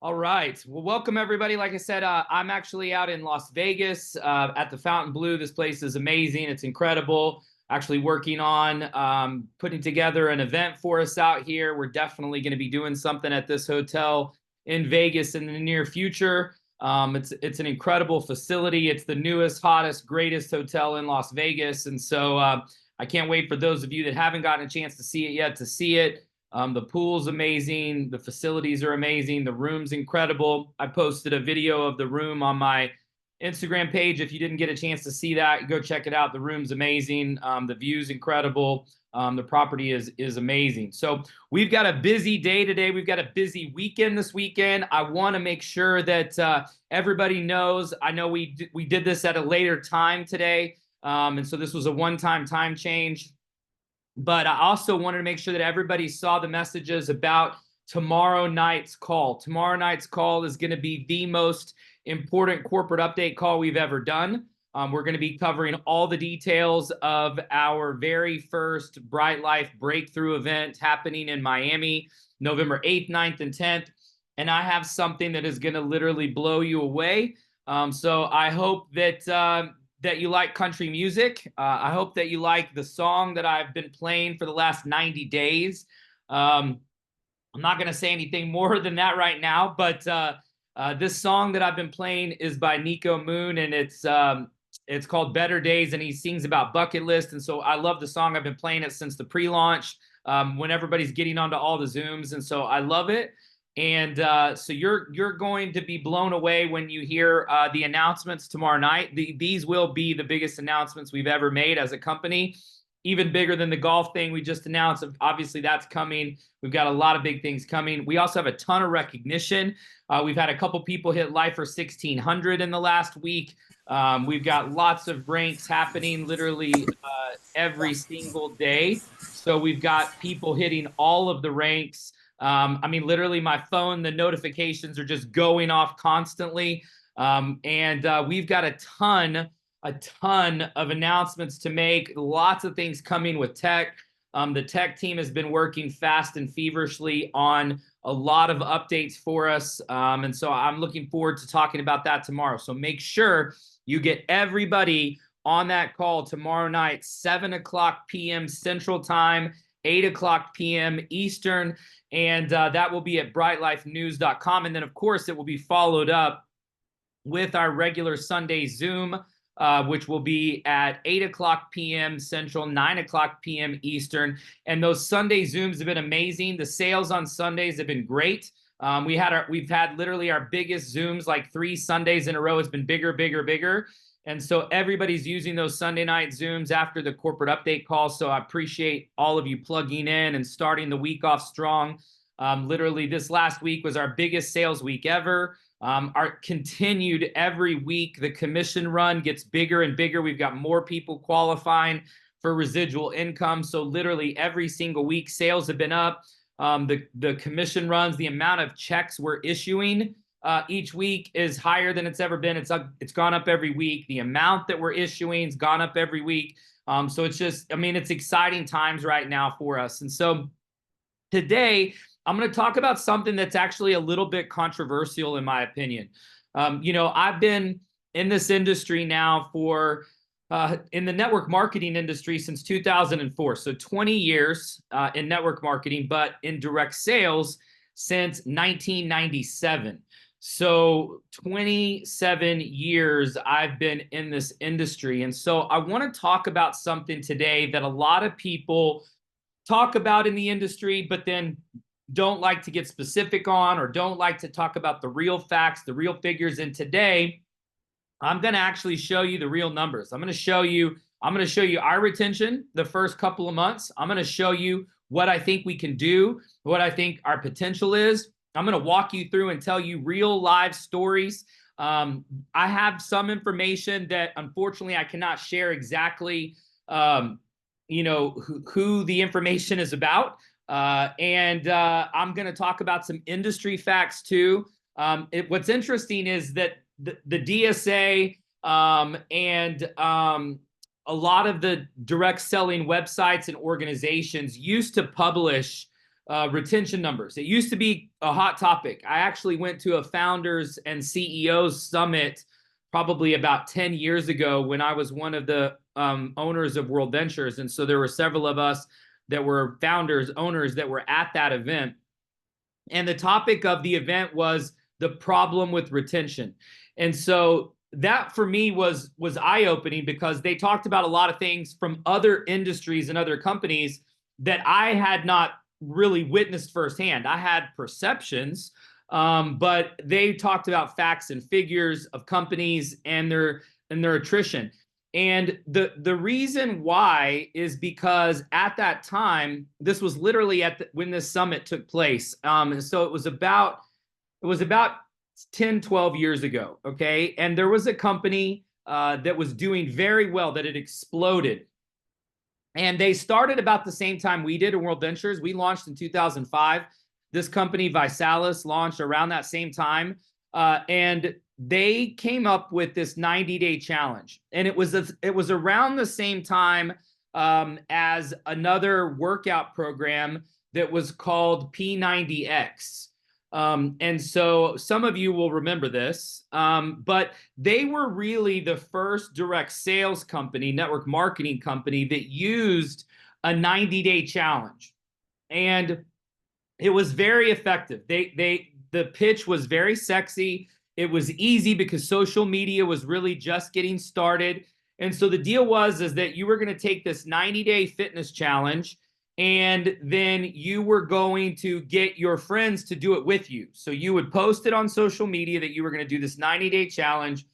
All right. Well, welcome everybody. Like I said, I'm actually out in Las Vegas at the Fontainebleau. This place is amazing. It's incredible. Actually working on putting together an event for us out here. We're definitely going to be doing something at this hotel in Vegas in the near future. It's an incredible facility. It's the newest, hottest, greatest hotel in Las Vegas. And so I can't wait for those of you that haven't gotten a chance to see it yet to see it. The pool's amazing. The facilities are amazing. The room's incredible. I posted a video of the room on my Instagram page. If you didn't get a chance to see that, go check it out. The room's amazing. The view's incredible. The property is amazing. So we've got a busy day today. We've got a busy weekend this weekend. I want to make sure that everybody knows. I know we did this at a later time today, and so this was a one-time time change. But I also wanted to make sure that everybody saw the messages about tomorrow night's call. Tomorrow night's call is going to be the most important corporate update call we've ever done. We're going to be covering all the details of our very first Bright Life Breakthrough event happening in Miami, November 8th, 9th, and 10th. And I have something that is going to literally blow you away. So I hope that you like country music. I hope that you like the song that I've been playing for the last 90 days. I'm not going to say anything more than that right now, but this song that I've been playing is by Nico Moon, and it's called Better Days, and he sings about bucket list. And so I love the song. I've been playing it since the pre-launch when everybody's getting onto all the Zooms, and so I love it. And so you're going to be blown away when you hear the announcements tomorrow night. These will be the biggest announcements we've ever made as a company, even bigger than the golf thing we just announced. Obviously, that's coming. We've got a lot of big things coming. We also have a ton of recognition. We've had a couple people hit Lifer 1600 in the last week. We've got lots of ranks happening literally every single day. So we've got people hitting all of the ranks. I mean, literally my phone, the notifications are just going off constantly. And we've got a ton of announcements to make, lots of things coming with tech. The tech team has been working fast and feverishly on a lot of updates for us. And so I'm looking forward to talking about that tomorrow. So make sure you get everybody on that call tomorrow night, 7:00 p.m. Central Time, 8:00 p.m. Eastern. And that will be at brightlifenews.com. And then, of course, it will be followed up with our regular Sunday Zoom, which will be at 8:00 p.m. Central, 9:00 p.m. Eastern. And those Sunday Zooms have been amazing. The sales on Sundays have been great. We've had literally our biggest Zooms, like 3 Sundays in a row. It's been bigger, bigger, bigger. And so everybody's using those Sunday night Zooms after the corporate update call. So I appreciate all of you plugging in and starting the week off strong. Literally, this last week was our biggest sales week ever. Our continued every week, the commission run gets bigger and bigger. We've got more people qualifying for residual income. So literally every single week, sales have been up. The commission runs, the amount of checks we're issuing each week is higher than it's ever been. It's gone up every week. The amount that we're issuing has gone up every week. So it's just, I mean, it's exciting times right now for us. And so today I'm going to talk about something that's actually a little bit controversial in my opinion. I've been in this industry now for in the network marketing industry since 2004. So 20 years in network marketing, but in direct sales since 1997. So 27 years I've been in this industry. And so I want to talk about something today that a lot of people talk about in the industry, but then don't like to get specific on, or don't like to talk about the real facts, the real figures. And today I'm going to actually show you the real numbers. I'm going to show you our retention the first couple of months. I'm going to show you what I think we can do, what I think our potential is. I'm going to walk you through and tell you real live stories. I have some information that unfortunately I cannot share exactly, who the information is about. And I'm going to talk about some industry facts too. What's interesting is that the DSA and a lot of the direct selling websites and organizations used to publish retention numbers. It used to be a hot topic. I actually went to a founders and CEOs summit probably about 10 years ago when I was one of the owners of World Ventures. And so there were several of us that were founders, owners that were at that event. And the topic of the event was the problem with retention. And so that for me was eye-opening, because they talked about a lot of things from other industries and other companies that I had not really witnessed firsthand. I had perceptions, but they talked about facts and figures of companies and their attrition. And the reason why is because at that time, this was literally when this summit took place. And so it was about 10, 12 years ago, okay? And there was a company that was doing very well, that had exploded. And they started about the same time we did in World Ventures. We launched in 2005. This company, Visalis, launched around that same time. And they came up with this 90-day challenge. And it was around the same time as another workout program that was called P90X. And so some of you will remember this, but they were really the first direct sales company, network marketing company, that used a 90-day challenge. And it was very effective. The pitch was very sexy. It was easy because social media was really just getting started. And so the deal was that you were going to take this 90-day fitness challenge, and then you were going to get your friends to do it with you. So you would post it on social media that you were going to do this 90-day challenge.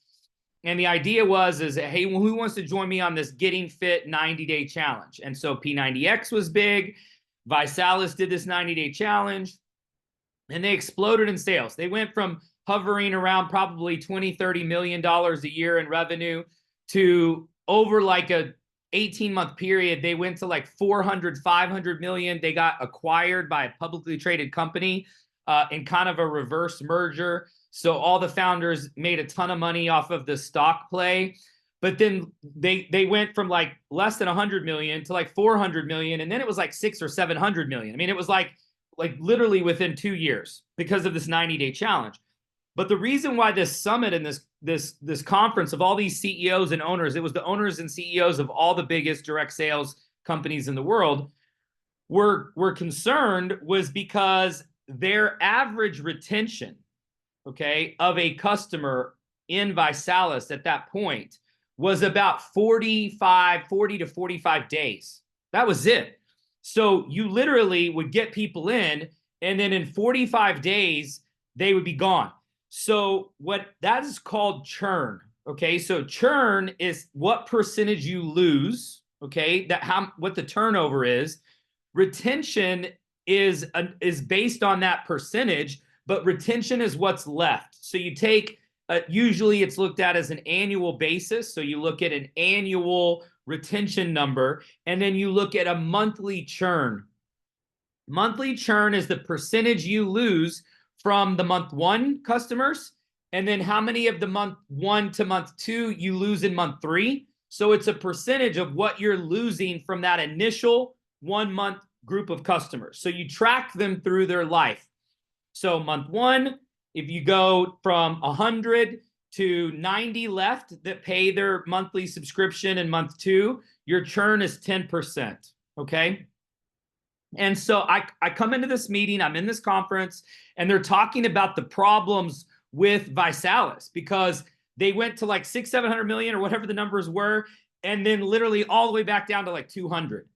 And the idea was, hey, well, who wants to join me on this getting fit 90-day challenge? And so P90X was big. Visalis did this 90-day challenge, and they exploded in sales. They went from hovering around probably $20-30 million a year in revenue to, over like a 18-month period, they went to like 400-500 million. They got acquired by a publicly traded company in kind of a reverse merger. So all the founders made a ton of money off of the stock play. But then they went from like less than 100 million to like 400 million, and then it was like 600 or 700 million. I mean, it was like literally within 2 years because of this 90-day challenge. But the reason why this summit and this conference of all these CEOs and owners, it was the owners and CEOs of all the biggest direct sales companies in the world, were concerned, was because their average retention, okay, of a customer in Visalis at that point was about 40 to 45 days. That was it. So you literally would get people in, and then in 45 days, they would be gone. So what that is called churn. Okay, so churn is what percentage you lose. Okay, what the turnover is. Retention is based on that percentage, but retention is what's left. So you take usually it's looked at as an annual basis. So you look at an annual retention number, and then you look at a monthly churn. Monthly churn is the percentage you lose from the month 1 customers, and then how many of the month 1 to month 2 you lose in month 3. So it's a percentage of what you're losing from that initial 1 month group of customers. So you track them through their life. So month 1, if you go from 100 to 90 left that pay their monthly subscription in month 2, your churn is 10%, okay? And so I come into this meeting, I'm in this conference, and they're talking about the problems with Visalis, because they went to like 600-700 million or whatever the numbers were, and then literally all the way back down to like 200.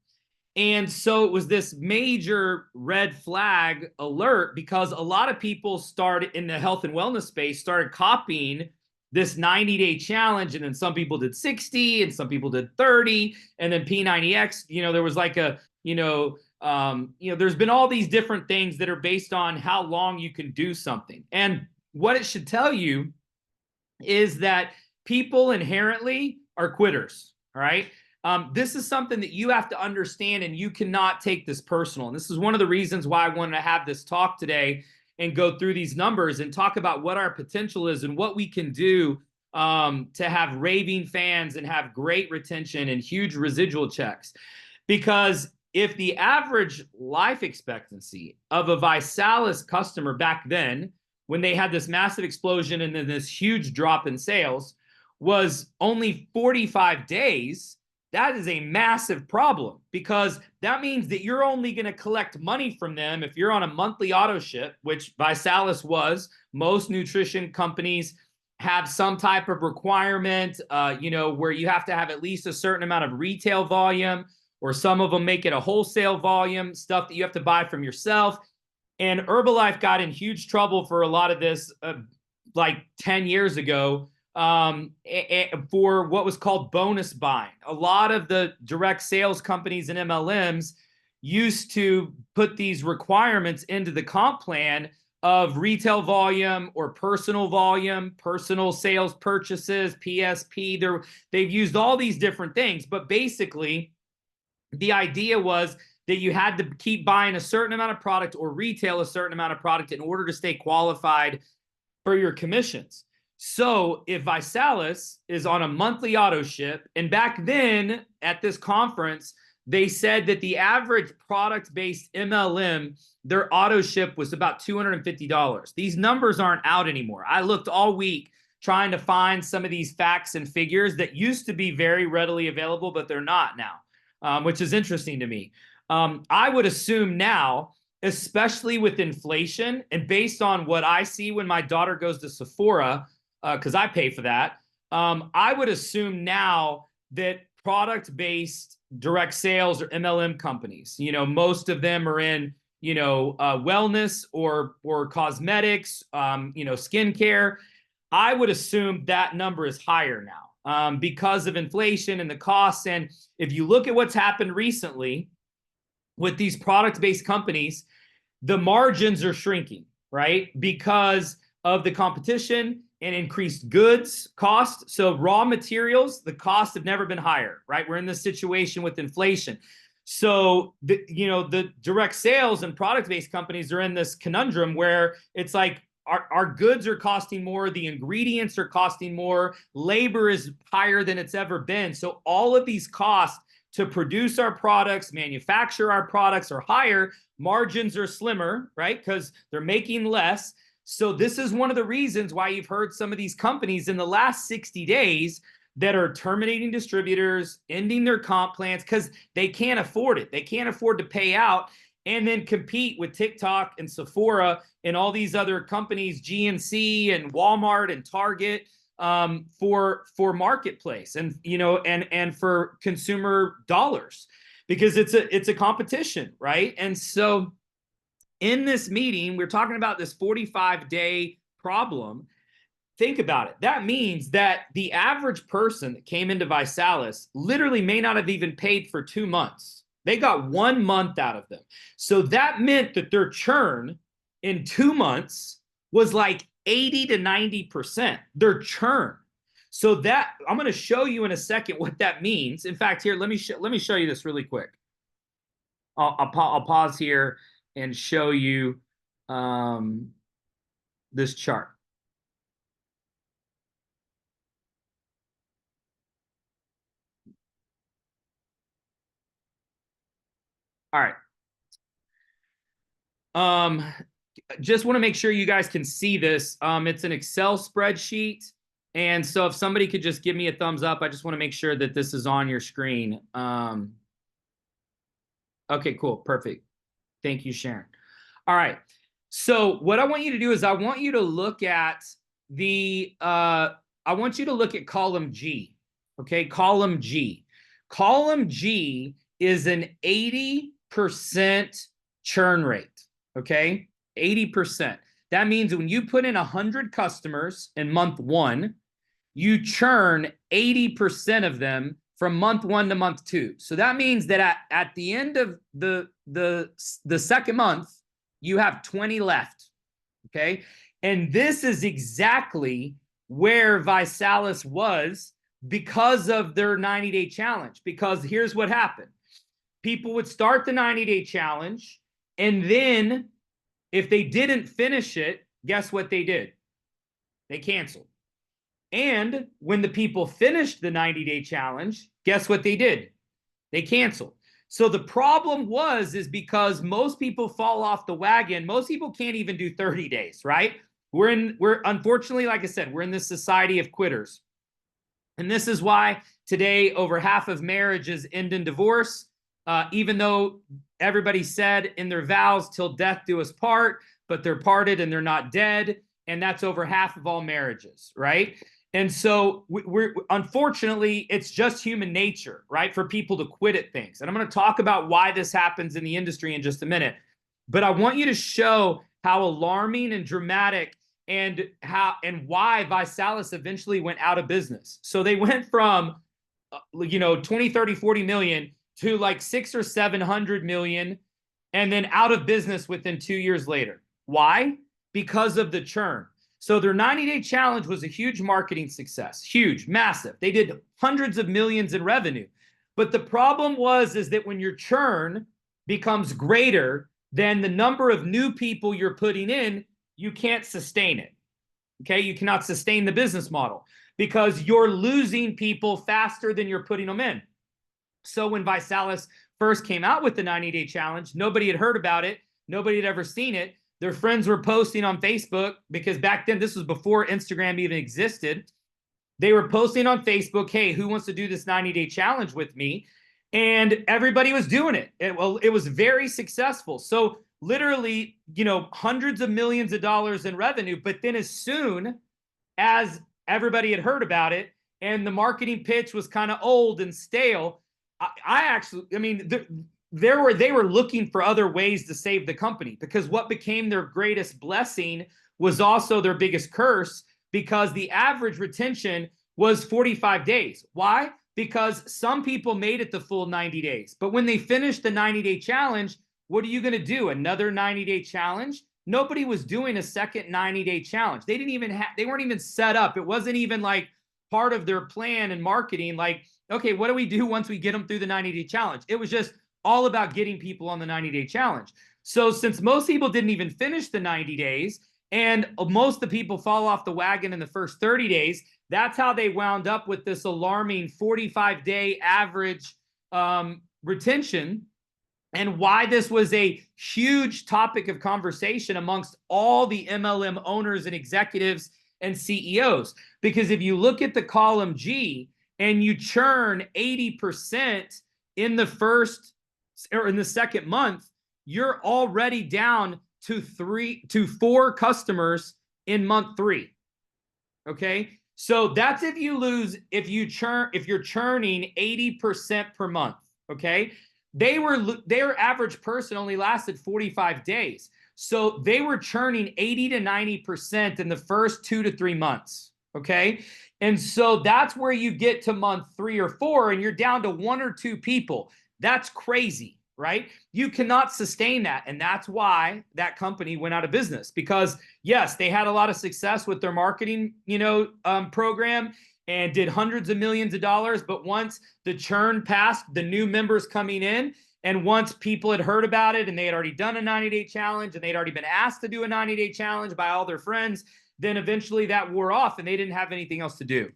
And so it was this major red flag alert, because a lot of people started in the health and wellness space, started copying this 90-day challenge. And then some people did 60 and some people did 30. And then P90X, there was like there's been all these different things that are based on how long you can do something. And what it should tell you is that people inherently are quitters, all right? This is something that you have to understand, and you cannot take this personal. And this is one of the reasons why I wanted to have this talk today and go through these numbers and talk about what our potential is and what we can do to have raving fans and have great retention and huge residual checks. Because if the average life expectancy of a ViSalus customer back then, when they had this massive explosion and then this huge drop in sales, was only 45 days, that is a massive problem, because that means that you're only going to collect money from them if you're on a monthly auto ship, which ViSalus was. Most nutrition companies have some type of requirement, where you have to have at least a certain amount of retail volume, or some of them make it a wholesale volume, stuff that you have to buy from yourself. And Herbalife got in huge trouble for a lot of this, like 10 years ago, for what was called bonus buying. A lot of the direct sales companies and MLMs used to put these requirements into the comp plan of retail volume or personal volume, personal sales purchases, PSP. They've used all these different things, but basically the idea was that you had to keep buying a certain amount of product or retail a certain amount of product in order to stay qualified for your commissions. So if ViSalus is on a monthly auto ship, and back then at this conference, they said that the average product-based MLM, their auto ship was about $250. These numbers aren't out anymore. I looked all week trying to find some of these facts and figures that used to be very readily available, but they're not now. Which is interesting to me. I would assume now, especially with inflation, and based on what I see when my daughter goes to Sephora, because I pay for that, I would assume now that product-based direct sales or MLM companies, most of them are in, wellness or cosmetics, skincare. I would assume that number is higher now. Because of inflation and the costs. And if you look at what's happened recently with these product-based companies, the margins are shrinking, right? Because of the competition and increased goods cost. So raw materials, the costs have never been higher, right? We're in this situation with inflation. So the direct sales and product-based companies are in this conundrum where it's like, our goods are costing more, the ingredients are costing more, labor is higher than it's ever been. So all of these costs to produce our products, manufacture our products are higher, margins are slimmer, right? Because they're making less. So this is one of the reasons why you've heard some of these companies in the last 60 days that are terminating distributors, ending their comp plans, because they can't afford it. They can't afford to pay out and then compete with TikTok and Sephora and all these other companies, GNC and Walmart and Target, for marketplace and and for consumer dollars, because it's a competition, right? And so in this meeting, we're talking about this 45-day problem. Think about it. That means that the average person that came into ViSalus literally may not have even paid for 2 months. They got 1 month out of them. So that meant that their churn in 2 months was like 80 to 90%, their churn. So that, I'm going to show you in a second what that means. In fact, here, let me show you this really quick. I'll pause here and show you this chart. All right. Just want to make sure you guys can see this. It's an Excel spreadsheet. And so if somebody could just give me a thumbs up, I just want to make sure that this is on your screen. Okay, cool. Perfect. Thank you, Sharon. All right. So what I want you to do is I want you to look at column G. Okay, column G. Column G is an 80% churn rate. Okay, 80%. That means when you put in 100 customers in month 1, you churn 80% of them from month 1 to month 2. So that means that at the end of the second month, you have 20 left. Okay, and this is exactly where ViSalus was because of their 90-day challenge. Because here's what happened. People would start the 90-day challenge, and then if they didn't finish it, guess what they did? They canceled. And when the people finished the 90-day challenge, guess what they did? They canceled. So the problem is because most people fall off the wagon. Most people can't even do 30 days, right? We're unfortunately, like I said, we're in this society of quitters. And this is why today over half of marriages end in divorce, even though everybody said in their vows, till death do us part, but they're parted and they're not dead. And that's over half of all marriages, right? And so we're unfortunately, it's just human nature, right? For people to quit at things. And I'm going to talk about why this happens in the industry in just a minute. But I want you to show how alarming and dramatic and why ViSalus eventually went out of business. So they went from 20, 30, 40 million to like 600 or 700 million and then out of business within 2 years later. Why? Because of the churn. So their 90-day challenge was a huge marketing success, huge, massive. They did hundreds of millions in revenue. But the problem is that when your churn becomes greater than the number of new people you're putting in, you can't sustain it. Okay, you cannot sustain the business model because you're losing people faster than you're putting them in. So when ViSalus first came out with the 90-day challenge, nobody had heard about it. Nobody had ever seen it. Their friends were posting on Facebook because back then, this was before Instagram even existed. They were posting on Facebook, hey, who wants to do this 90-day challenge with me? And everybody was doing it. It was very successful. So literally, hundreds of millions of dollars in revenue. But then as soon as everybody had heard about it and the marketing pitch was kind of old and stale, they were looking for other ways to save the company because what became their greatest blessing was also their biggest curse because the average retention was 45 days. Why? Because some people made it the full 90 days. But when they finished the 90-day challenge, what are you going to do? Another 90-day challenge? Nobody was doing a second 90-day challenge. They weren't even set up. It wasn't even like part of their plan and marketing. Like, okay, what do we do once we get them through the 90-day challenge? It was just all about getting people on the 90-day challenge. So since most people didn't even finish the 90 days and most of the people fall off the wagon in the first 30 days, that's how they wound up with this alarming 45-day average retention, and why this was a huge topic of conversation amongst all the MLM owners and executives and CEOs. Because if you look at the column G and you churn 80% in the first or in the second month, you're already down to 4 customers in month 3. Okay. So that's if you're churning 80% per month. Okay. Their average person only lasted 45 days. So they were churning 80 to 90% in the first 2 to 3 months. Okay. And so that's where you get to month 3 or 4 and you're down to 1 or 2 people. That's crazy, right? You cannot sustain that. And that's why that company went out of business because yes, they had a lot of success with their marketing, program and did hundreds of millions of dollars. But once the churn passed, the new members coming in, and once people had heard about it and they had already done a 90-day challenge and they'd already been asked to do a 90-day challenge by all their friends, then eventually that wore off and they didn't have anything else to do.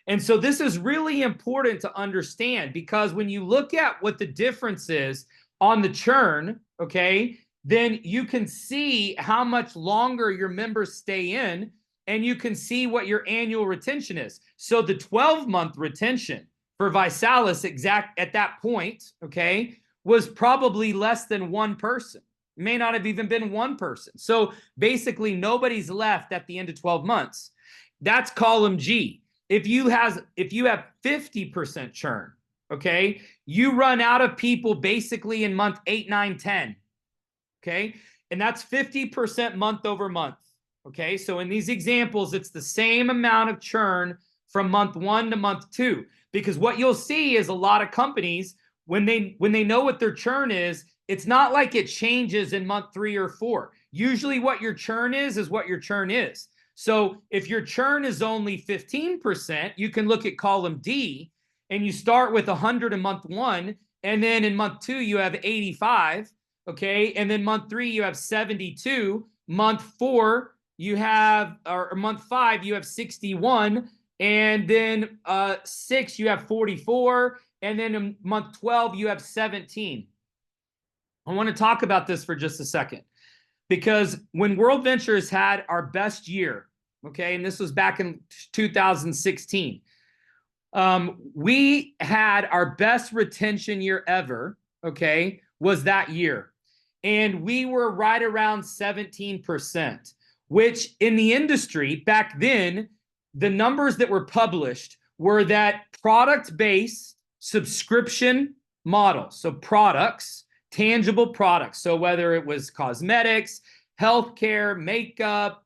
And so this is really important to understand because when you look at what the difference is on the churn, okay, then you can see how much longer your members stay in and you can see what your annual retention is. So the 12-month retention for ViSalus exact at that point, okay, was probably less than 1 person. It may not have even been 1 person. So basically nobody's left at the end of 12 months. That's column G. If you have 50% churn, okay, you run out of people basically in month 8, 9, 10. Okay. And that's 50% month over month. Okay. So in these examples, it's the same amount of churn from month 1 to month 2, because what you'll see is a lot of companies, when they know what their churn is, it's not like it changes in month 3 or 4. Usually what your churn is what your churn is. So if your churn is only 15%, you can look at column D and you start with 100 in month 1. And then in month 2, you have 85. Okay. And then month 3, you have 72. Month 4, you have, or month 5, you have 61. And then 6, you have 44. And then in month 12, you have 17. I want to talk about this for just a second, because when World Ventures had our best year, okay, and this was back in 2016, we had our best retention year ever, okay, was that year. And we were right around 17%, which in the industry back then, the numbers that were published were that product-based subscription model. So products, tangible products. So whether it was cosmetics, healthcare, makeup,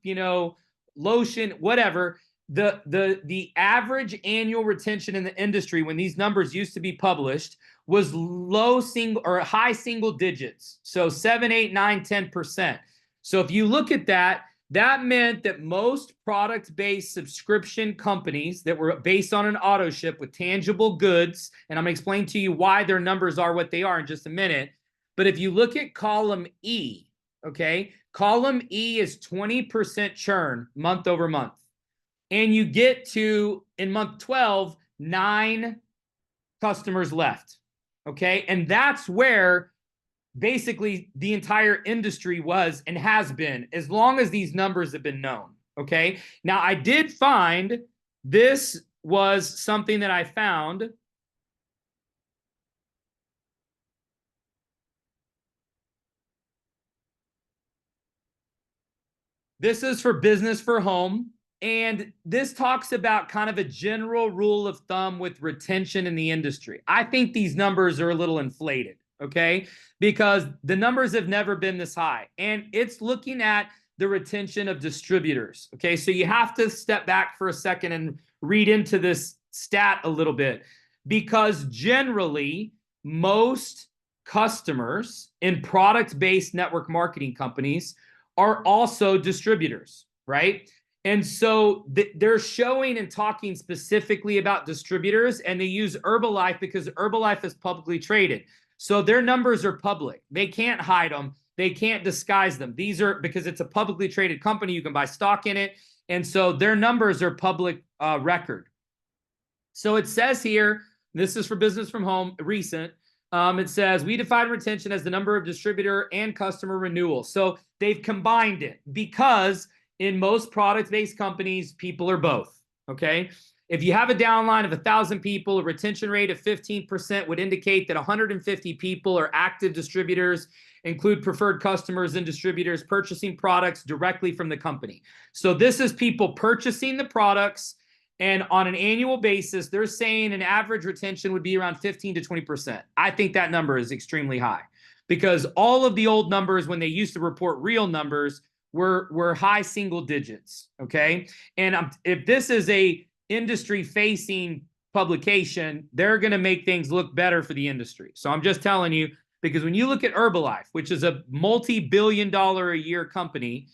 lotion, whatever, the average annual retention in the industry when these numbers used to be published was low single or high single digits. So 7, 8, 9, 10%. So if you look at that, that meant that most product-based subscription companies that were based on an auto ship with tangible goods, and I'm going to explain to you why their numbers are what they are in just a minute. But if you look at column E, okay, column E is 20% churn month over month. And you get to, in month 12, 9 customers left, okay? And that's where basically the entire industry was and has been, as long as these numbers have been known, okay? Now, I did find, this was something that I found. This is for Business for Home. And this talks about kind of a general rule of thumb with retention in the industry. I think these numbers are a little inflated, okay? Because the numbers have never been this high. And it's looking at the retention of distributors, okay? So you have to step back for a second and read into this stat a little bit, because generally most customers in product-based network marketing companies are also distributors, right? And so they're showing and talking specifically about distributors, and they use Herbalife because Herbalife is publicly traded. So their numbers are public. They can't hide them. They can't disguise them. These are, because it's a publicly traded company, you can buy stock in it. And so their numbers are public record. So it says here, this is for Business from Home, recent. It says, we define retention as the number of distributor and customer renewals. So they've combined it because in most product-based companies, people are both, okay? If you have a downline of 1,000 people, a retention rate of 15% would indicate that 150 people are active distributors, include preferred customers and distributors purchasing products directly from the company. So this is people purchasing the products, and on an annual basis, they're saying an average retention would be around 15 to 20%. I think that number is extremely high, because all of the old numbers, when they used to report real numbers, were high single digits, okay? And if this is a industry-facing publication, they're going to make things look better for the industry. So I'm just telling you, because when you look at Herbalife, which is a multi-billion-dollar-a-year company,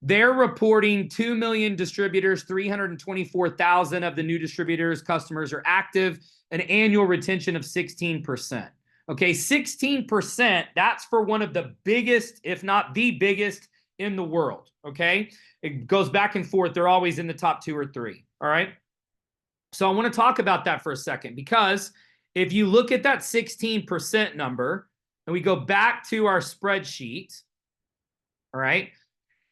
they're reporting 2 million distributors, 324,000 of the new distributors, customers are active, an annual retention of 16%. Okay, 16%, that's for one of the biggest, if not the biggest, in the world, okay? It goes back and forth. They're always in the top 2 or 3, all right? So I want to talk about that for a second, because if you look at that 16% number and we go back to our spreadsheet, all right,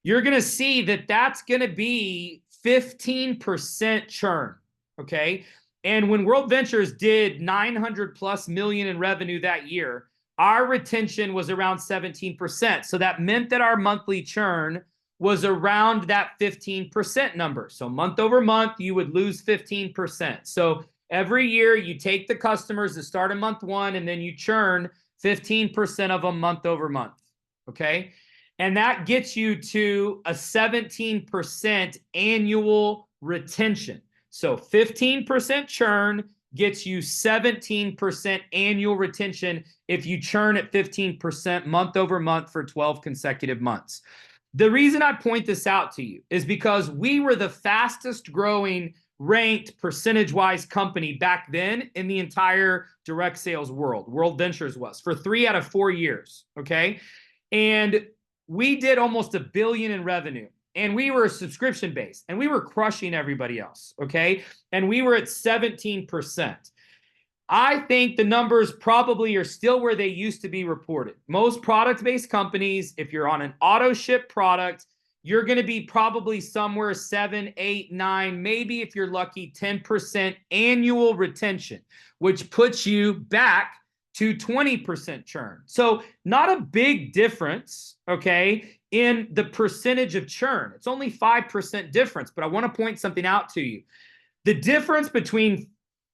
you're going to see that that's going to be 15% churn, okay? And when World Ventures did 900 plus million in revenue that year, our retention was around 17%. So that meant that our monthly churn was around that 15% number. So month over month, you would lose 15%. So every year you take the customers that start in month 1 and then you churn 15% of them month over month, okay? And that gets you to a 17% annual retention. So 15% churn gets you 17% annual retention if you churn at 15% month over month for 12 consecutive months. The reason I point this out to you is because we were the fastest growing ranked percentage-wise company back then in the entire direct sales world. World Ventures was for 3 out of 4 years, okay? And we did almost $1 billion in revenue, and we were subscription based, and we were crushing everybody else, okay? And we were at 17%. I think the numbers probably are still where they used to be reported. Most product-based companies, if you're on an auto ship product, you're going to be probably somewhere 7, 8, 9, maybe if you're lucky, 10% annual retention, which puts you back to 20% churn. So not a big difference, okay, in the percentage of churn. It's only 5% difference, but I want to point something out to you. The difference between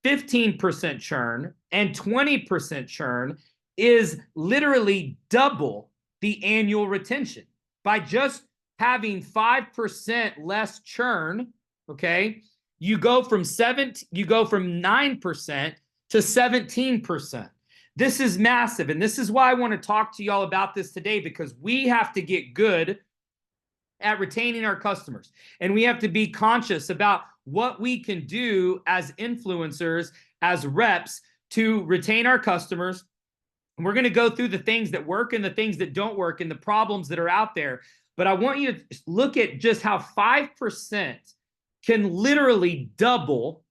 15% churn and 20% churn is literally double the annual retention. By just having 5% less churn, okay, you go from 9% to 17%. This is massive, and this is why I want to talk to y'all about this today, because we have to get good at retaining our customers, and we have to be conscious about what we can do as influencers, as reps, to retain our customers. We're going to go through the things that work and the things that don't work and the problems that are out there. But I want you to look at just how 5% can literally double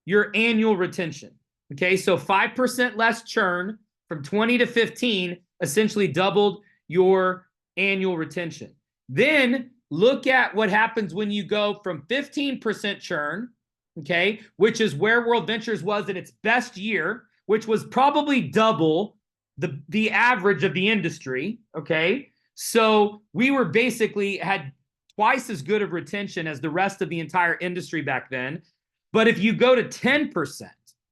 your annual retention. Okay, so 5% less churn from 20 to 15 essentially doubled your annual retention. Then look at what happens when you go from 15% churn, okay, which is where World Ventures was in its best year, which was probably double the average of the industry, okay? So we were basically had twice as good of retention as the rest of the entire industry back then. But if you go to 10%,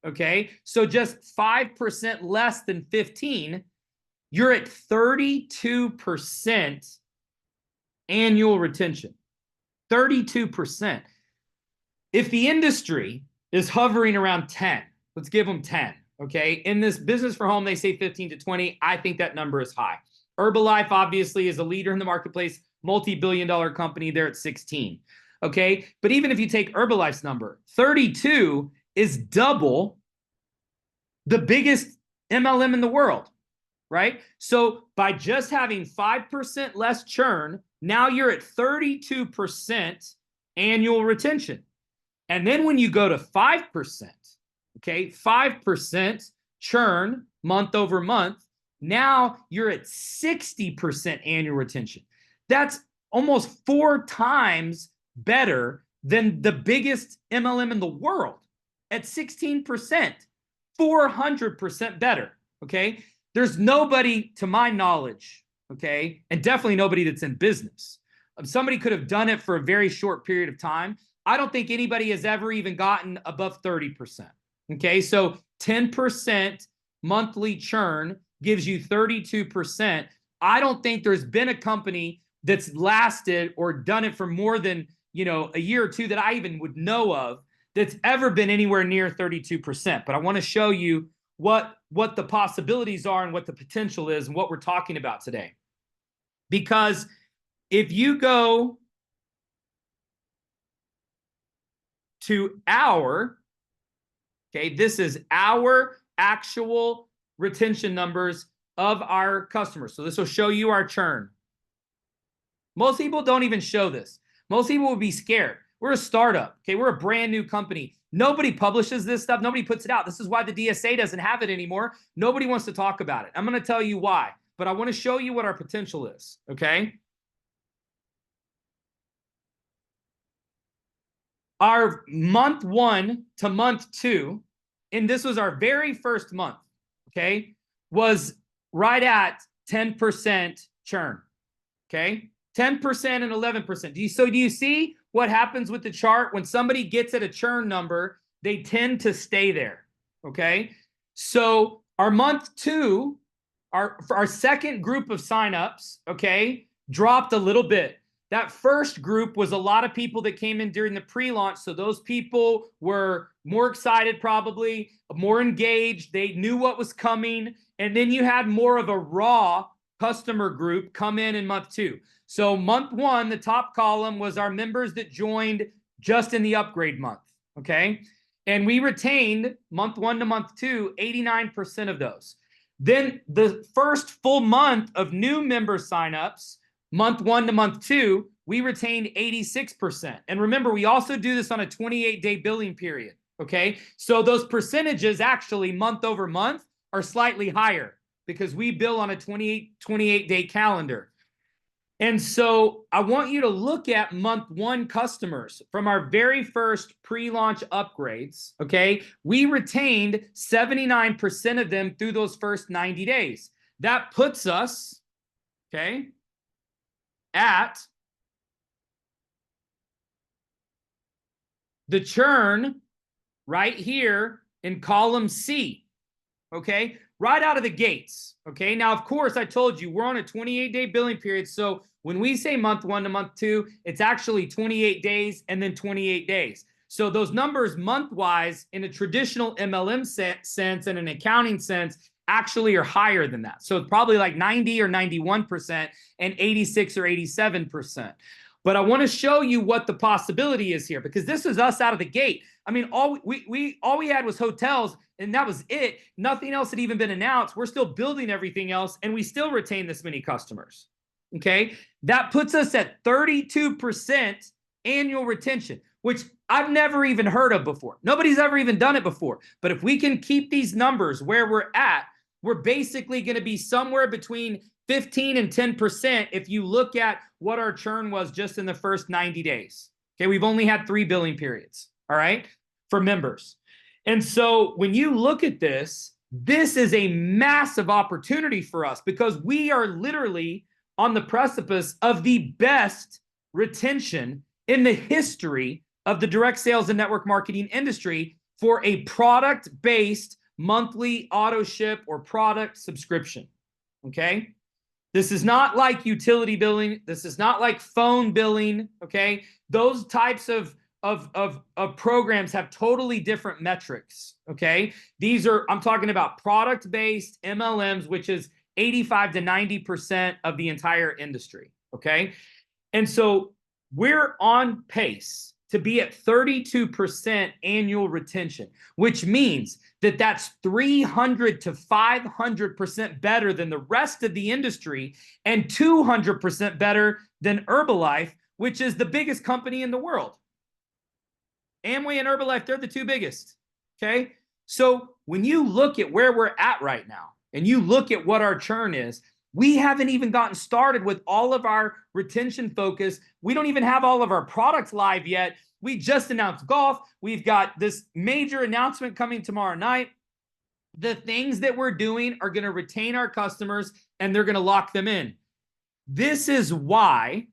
okay, so just 5% less than 15, you're at 32% annual retention. 32%. If the industry is hovering around 10, let's give them 10, okay? In this business for home, they say 15 to 20. I think that number is high. Herbalife obviously is a leader in the marketplace, multi-billion-dollar company. They're at 16, okay? But even if you take Herbalife's number, 32 is double the biggest MLM in the world, right? So by just having 5% less churn, now you're at 32% annual retention. And then when you go to 5%, okay, 5% churn month over month, now you're at 60% annual retention. That's almost 4 times better than the biggest MLM in the world at 16%, 400% better, okay? There's nobody, to my knowledge, okay, and definitely nobody that's in business. Somebody could have done it for a very short period of time. I don't think anybody has ever even gotten above 30%, okay? So 10% monthly churn gives you 32%. I don't think there's been a company that's lasted or done it for more than, a year or two that I even would know of that's ever been anywhere near 32%. But I want to show you what the possibilities are and what the potential is and what we're talking about today. Because if you go to this is our actual retention numbers of our customers. So this will show you our churn. Most people don't even show this. Most people would be scared. We're a startup, okay? We're a brand new company. Nobody publishes this stuff. Nobody puts it out. This is why the DSA doesn't have it anymore. Nobody wants to talk about it. I'm going to tell you why, but I want to show you what our potential is, okay? Our month 1 to month 2, and this was our very first month, okay, was right at 10% churn, okay? 10% and 11%. So do you see what happens with the chart? When somebody gets at a churn number, they tend to stay there, okay? So our month 2, our second group of signups, okay, dropped a little bit. That first group was a lot of people that came in during the pre-launch. So those people were more excited, probably more engaged. They knew what was coming. And then you had more of a raw customer group come in month 2. So month 1, the top column was our members that joined just in the upgrade month, okay? And we retained month 1 to month 2, 89% of those. Then the first full month of new member signups, month 1 to month 2, we retained 86%. And remember, we also do this on a 28-day billing period, Okay, so those percentages actually month over month are slightly higher because we bill on a 28-day calendar. And so I want you to look at month one customers from our very first pre-launch upgrades. Okay, we retained 79% of them through those first 90 days. That puts us, okay, at the churn right here in column C, okay, right out of the gates. Okay, now, of course, I told you we're on a 28-day billing period. So when we say month one to month two, it's actually 28 days and then 28 days. So those numbers month-wise in a traditional MLM sense and an accounting sense actually are higher than that. So it's probably like 90 or 91% and 86 or 87%. But I want to show you what the possibility is here, because this is us out of the gate. I mean, all we had was hotels, and that was it. Nothing else had even been announced. We're still building everything else, and we still retain this many customers. Okay, that puts us at 32% annual retention, which I've never even heard of before. Nobody's ever even done it before. But if we can keep these numbers where we're at, we're basically going to be somewhere between 15 and 10% if you look at what our churn was just in the first 90 days. Okay, we've only had 3 billing periods, all right, for members. And so when you look at this, this is a massive opportunity for us because we are literally on the precipice of the best retention in the history of the direct sales and network marketing industry for a product-based monthly auto ship or product subscription, okay? This is not like utility billing. This is not like phone billing, okay? Those types of programs have totally different metrics, okay? These are, I'm talking about product-based MLMs, which is 85 to 90% of the entire industry, okay? And so we're on pace to be at 32% annual retention, which means that that's 300 to 500% better than the rest of the industry and 200% better than Herbalife, which is the biggest company in the world. Amway and Herbalife, they're the two biggest, okay? So when you look at where we're at right now and you look at what our churn is, we haven't even gotten started with all of our retention focus. We don't even have all of our products live yet. We just announced golf. We've got this major announcement coming tomorrow night. The things that we're doing are going to retain our customers and they're going to lock them in. This is why,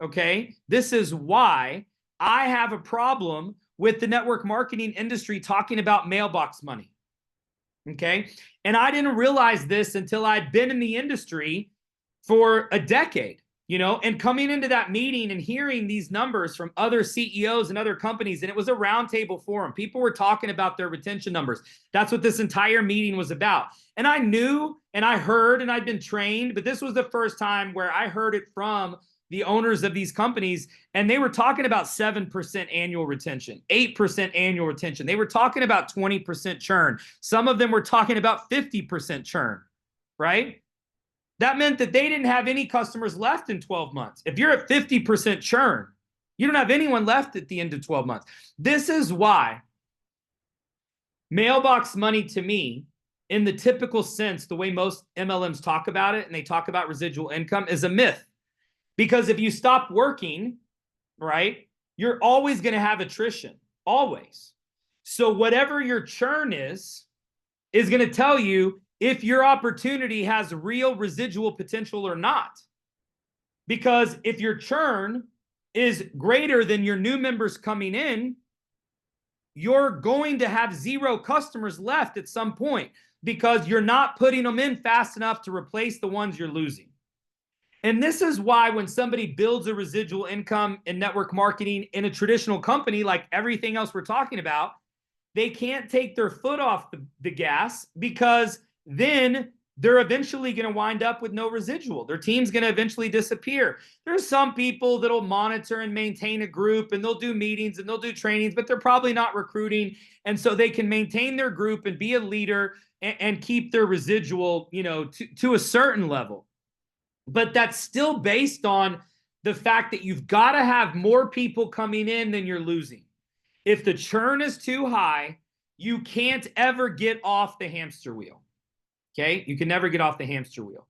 okay, this is why I have a problem with the network marketing industry talking about mailbox money. Okay. And I didn't realize this until I'd been in the industry for a decade, you know, and coming into that meeting and hearing these numbers from other CEOs and other companies. And it was a roundtable forum. People were talking about their retention numbers. That's what this entire meeting was about. And I knew and I heard and I'd been trained, but this was the first time where I heard it from the owners of these companies, and they were talking about 7% annual retention, 8% annual retention. They were talking about 20% churn. Some of them were talking about 50% churn, right? That meant that they didn't have any customers left in 12 months. If you're at 50% churn, you don't have anyone left at the end of 12 months. This is why mailbox money, to me, in the typical sense, the way most MLMs talk about it, and they talk about residual income, is a myth. Because if you stop working, right, you're always going to have attrition, always. So whatever your churn is going to tell you if your opportunity has real residual potential or not. Because if your churn is greater than your new members coming in, you're going to have 0 customers left at some point because you're not putting them in fast enough to replace the ones you're losing. And this is why when somebody builds a residual income in network marketing in a traditional company, like everything else we're talking about, they can't take their foot off the gas because then they're eventually going to wind up with no residual. Their team's going to eventually disappear. There's some people that'll monitor and maintain a group, and they'll do meetings and they'll do trainings, but they're probably not recruiting. And so they can maintain their group and be a leader and keep their residual, you know, to a certain level. But that's still based on the fact that you've got to have more people coming in than you're losing. If the churn is too high, you can't ever get off the hamster wheel. Okay? You can never get off the hamster wheel.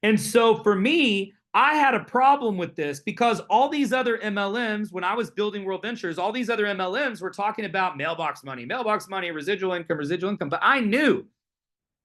And so for me, I had a problem with this because all these other MLMs, when I was building World Ventures, all these other MLMs were talking about mailbox money, residual income. But I knew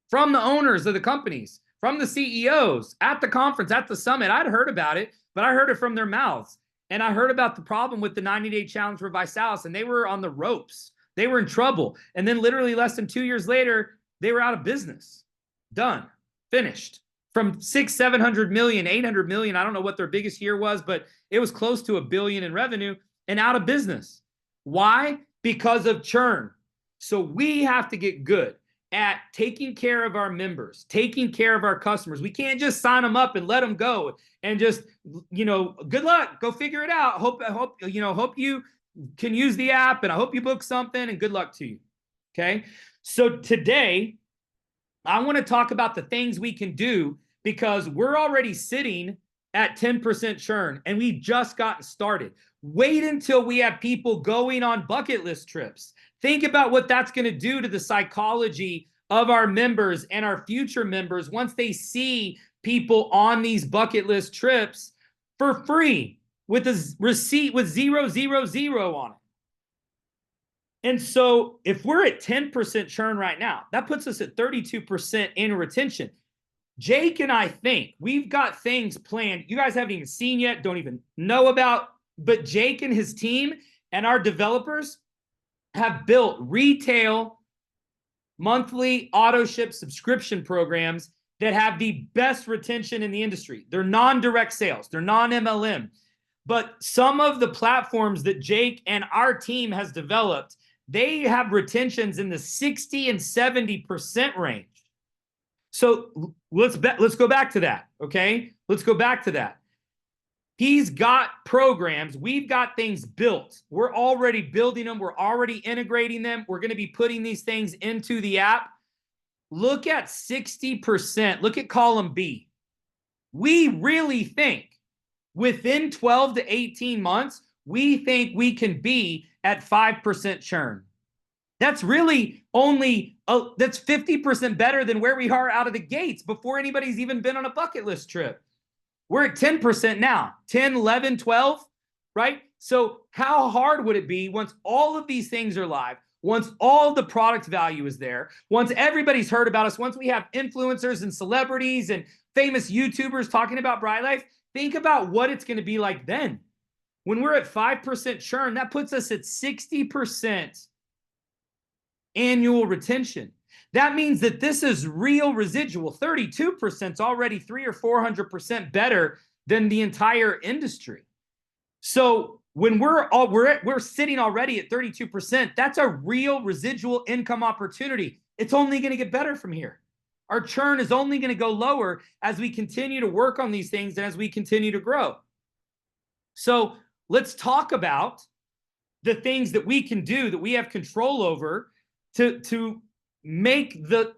from the owners of the companies, from the CEOs at the conference, at the summit, I'd heard about it, but I heard it from their mouths. And I heard about the problem with the 90-day challenge for ViSalus, and they were on the ropes. They were in trouble. And then literally less than 2 years later, they were out of business. Done. Finished. From 700 million, 800 million, I don't know what their biggest year was, but it was close to $1 billion in revenue and out of business. Why? Because of churn. So we have to get good at taking care of our members, taking care of our customers. We can't just sign them up and let them go and just, good luck, go figure it out. Hope you can use the app, and I hope you book something, and good luck to you. Okay. So today I want to talk about the things we can do, because we're already sitting at 10% churn and we just gotten started. Wait until we have people going on bucket list trips. Think about what that's going to do to the psychology of our members and our future members once they see people on these bucket list trips for free with a receipt with 000 on it. And so if we're at 10% churn right now, that puts us at 32% annual retention. Jake and I think we've got things planned you guys haven't even seen yet, don't even know about, but Jake and his team and our developers have built retail monthly auto ship subscription programs that have the best retention in the industry. They're non-direct sales, they're non-MLM. But some of the platforms that Jake and our team has developed, they have retentions in the 60 and 70% range. So let's go back to that, okay? Let's go back to that. He's got programs. We've got things built. We're already building them. We're already integrating them. We're going to be putting these things into the app. Look at 60%. Look at column B. We really think within 12 to 18 months, we think we can be at 5% churn. That's really only, that's 50% better than where we are out of the gates before anybody's even been on a bucket list trip. We're at 10% now, 10, 11, 12, right? So how hard would it be once all of these things are live, once all the product value is there, once everybody's heard about us, once we have influencers and celebrities and famous YouTubers talking about Bright Life, think about what it's going to be like then. When we're at 5% churn, that puts us at 60% annual retention. That means that this is real residual. 32% is already 300 or 400% better than the entire industry. So when we're sitting already at 32%, that's a real residual income opportunity. It's only going to get better from here. Our churn is only going to go lower as we continue to work on these things and as we continue to grow. So let's talk about the things that we can do, that we have control over to make the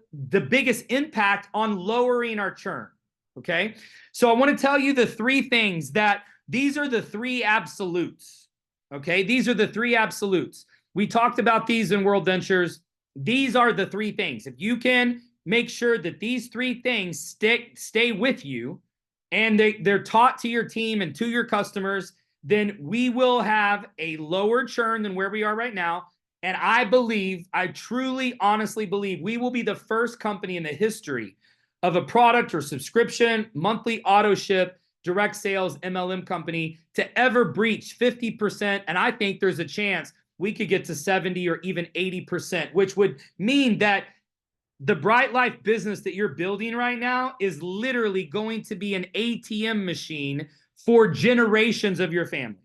biggest impact on lowering our churn, okay? So I want to tell you the three things these are the three absolutes, okay? These are the three absolutes. We talked about these in World Ventures. These are the three things. If you can make sure that these three things stay with you and they're taught to your team and to your customers, then we will have a lower churn than where we are right now. And I truly, honestly believe we will be the first company in the history of a product or subscription, monthly auto ship, direct sales, MLM company to ever breach 50%. And I think there's a chance we could get to 70 or even 80%, which would mean that the Bright Life business that you're building right now is literally going to be an ATM machine for generations of your family.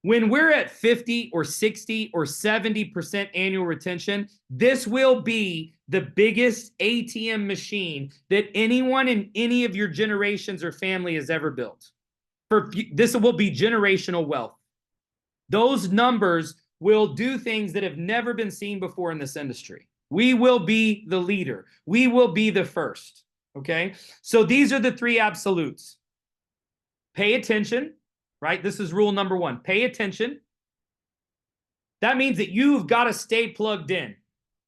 When we're at 50 or 60 or 70% annual retention, this will be the biggest ATM machine that anyone in any of your generations or family has ever built. This will be generational wealth. Those numbers will do things that have never been seen before in this industry. We will be the leader. We will be the first, okay? So these are the three absolutes. Pay attention. Right? This is rule number one. Pay attention. That means that you've got to stay plugged in.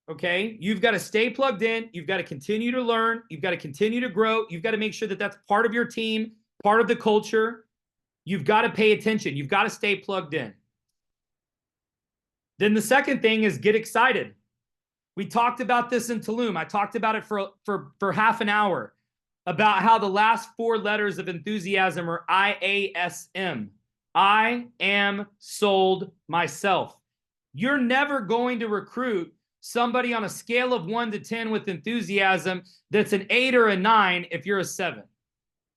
Okay. You've got to stay plugged in. You've got to continue to learn. You've got to continue to grow. You've got to make sure that that's part of your team, part of the culture. You've got to pay attention. You've got to stay plugged in. Then the second thing is get excited. We talked about this in Tulum. I talked about it for half an hour about how the last 4 letters of enthusiasm are IASM. I am sold myself. You're never going to recruit somebody on a scale of 1 to 10 with enthusiasm that's an 8 or a 9 if you're a 7.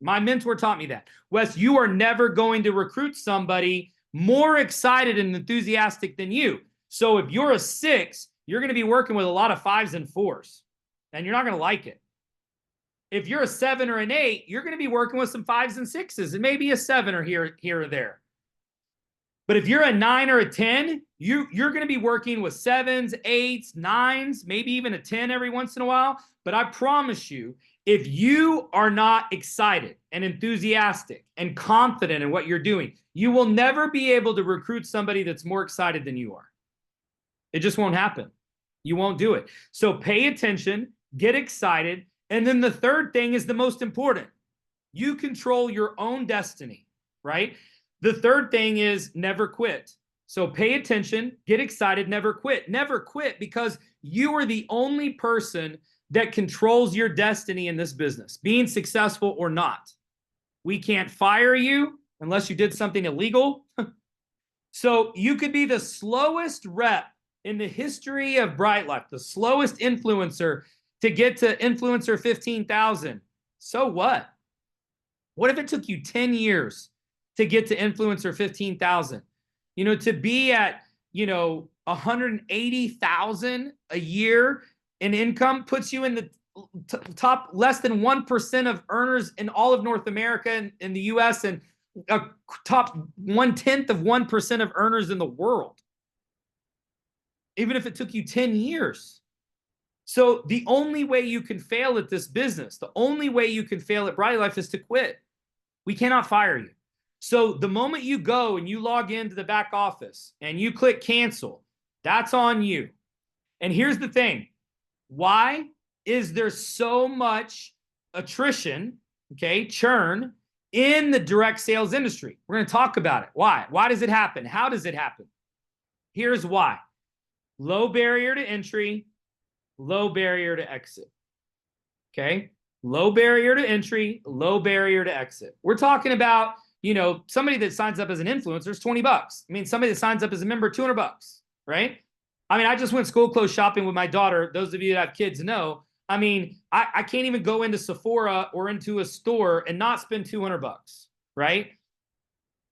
My mentor taught me that. Wes, you are never going to recruit somebody more excited and enthusiastic than you. So if you're a 6, you're going to be working with a lot of 5s and 4s, and you're not going to like it. If you're a 7 or an 8, you're going to be working with some 5s and 6s, and maybe a 7 or here or there. But if you're a 9 or a 10, you're going to be working with 7s, 8s, 9s, maybe even a 10 every once in a while. But I promise you, if you are not excited and enthusiastic and confident in what you're doing, you will never be able to recruit somebody that's more excited than you are. It just won't happen. You won't do it. So pay attention, get excited. And then the third thing is the most important. You control your own destiny, right? The third thing is never quit. So pay attention, get excited, never quit. Never quit, because you are the only person that controls your destiny in this business, being successful or not. We can't fire you unless you did something illegal. So you could be the slowest rep in the history of Bright Life, the slowest influencer to get to influencer 15,000. So what? What if it took you 10 years to get to influencer 15,000? You know, to be at, 180,000 a year in income puts you in the top less than 1% of earners in all of North America and in the US, and a top 1/10 of 1% of earners in the world. Even if it took you 10 years. So the only way you can fail at this business, the only way you can fail at Bright Life is to quit. We cannot fire you. So the moment you go and you log into the back office and you click cancel, that's on you. And here's the thing. Why is there so much attrition, churn in the direct sales industry? We're going to talk about it. Why? Why does it happen? How does it happen? Here's why. Low barrier to entry, low barrier to exit. Okay? Low barrier to entry, low barrier to exit. We're talking about, somebody that signs up as an influencer is $20. I mean, somebody that signs up as a member, $200, right? I mean, I just went school clothes shopping with my daughter. Those of you that have kids know. I mean, I can't even go into Sephora or into a store and not spend $200, right?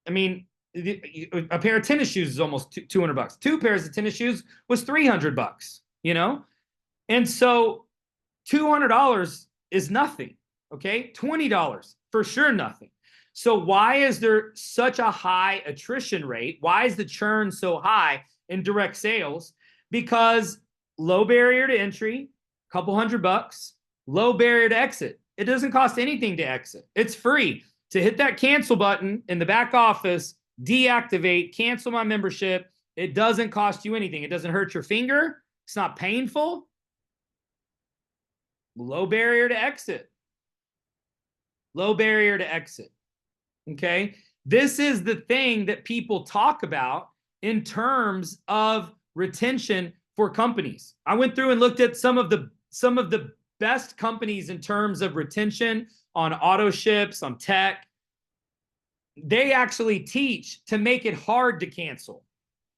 I mean, a pair of tennis shoes is almost $200. 2 pairs of tennis shoes was $300, And so $200 is nothing, okay? $20, for sure nothing. So why is there such a high attrition rate? Why is the churn so high in direct sales? Because low barrier to entry, a couple $100, low barrier to exit. It doesn't cost anything to exit. It's free to hit that cancel button in the back office, deactivate, cancel my membership. It doesn't cost you anything. It doesn't hurt your finger. It's not painful. Low barrier to exit. Low barrier to exit. Okay. This is the thing that people talk about in terms of retention for companies. I went through and looked at some of the best companies in terms of retention on auto ships, on tech. They actually teach to make it hard to cancel.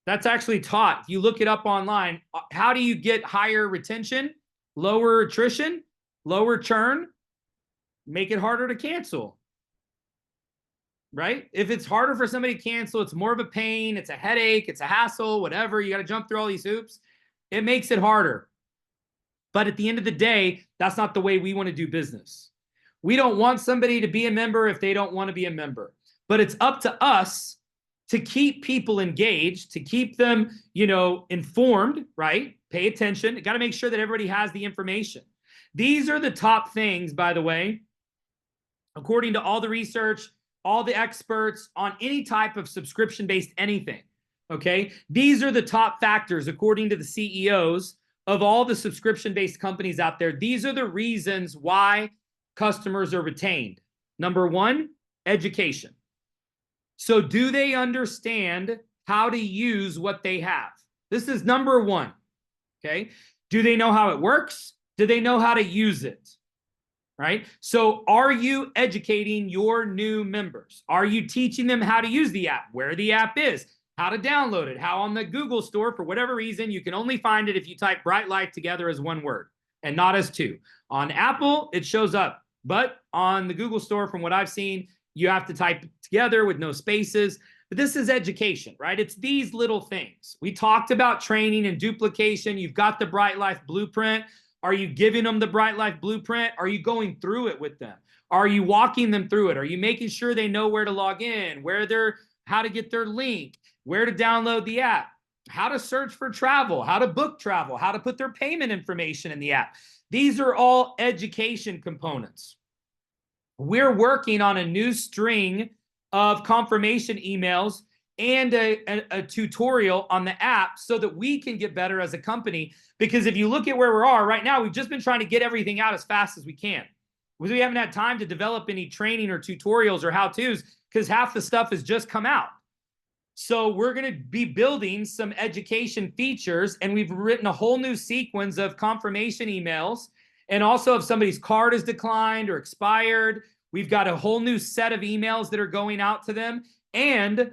That's actually taught. If you look it up online, how do you get higher retention, lower attrition, lower churn? Make it harder to cancel, right? If it's harder for somebody to cancel, it's more of a pain, it's a headache, it's a hassle, whatever. You got to jump through all these hoops. It makes it harder. But at the end of the day, that's not the way we want to do business. We don't want somebody to be a member if they don't want to be a member. But it's up to us to keep people engaged, to keep them, informed, right? Pay attention. You got to make sure that everybody has the information. These are the top things, by the way, according to all the research, all the experts on any type of subscription-based anything. Okay. These are the top factors, according to the CEOs of all the subscription-based companies out there. These are the reasons why customers are retained. Number one, education. So do they understand how to use what they have? This is number one. Okay. Do they know how it works? Do they know how to use it? Right? So are you educating your new members? Are you teaching them how to use the app, where the app is, how to download it, how on the Google store, for whatever reason, you can only find it if you type Bright Life together as one word and not as two. On Apple, it shows up, but on the Google store, from what I've seen, you have to type it together with no spaces. But this is education, right? It's these little things. We talked about training and duplication. You've got the Bright Life blueprint. Are you giving them the Bright Life blueprint? Are you going through it with them? Are you walking them through it? Are you making sure they know where to log in, how to get their link, where to download the app, how to search for travel, how to book travel, how to put their payment information in the app? These are all education components. We're working on a new string of confirmation emails and a tutorial on the app so that we can get better as a company. Because if you look at where we are right now, we've just been trying to get everything out as fast as we can. We haven't had time to develop any training or tutorials or how-tos because half the stuff has just come out. So we're going to be building some education features, and we've written a whole new sequence of confirmation emails. And also if somebody's card is declined or expired, we've got a whole new set of emails that are going out to them. And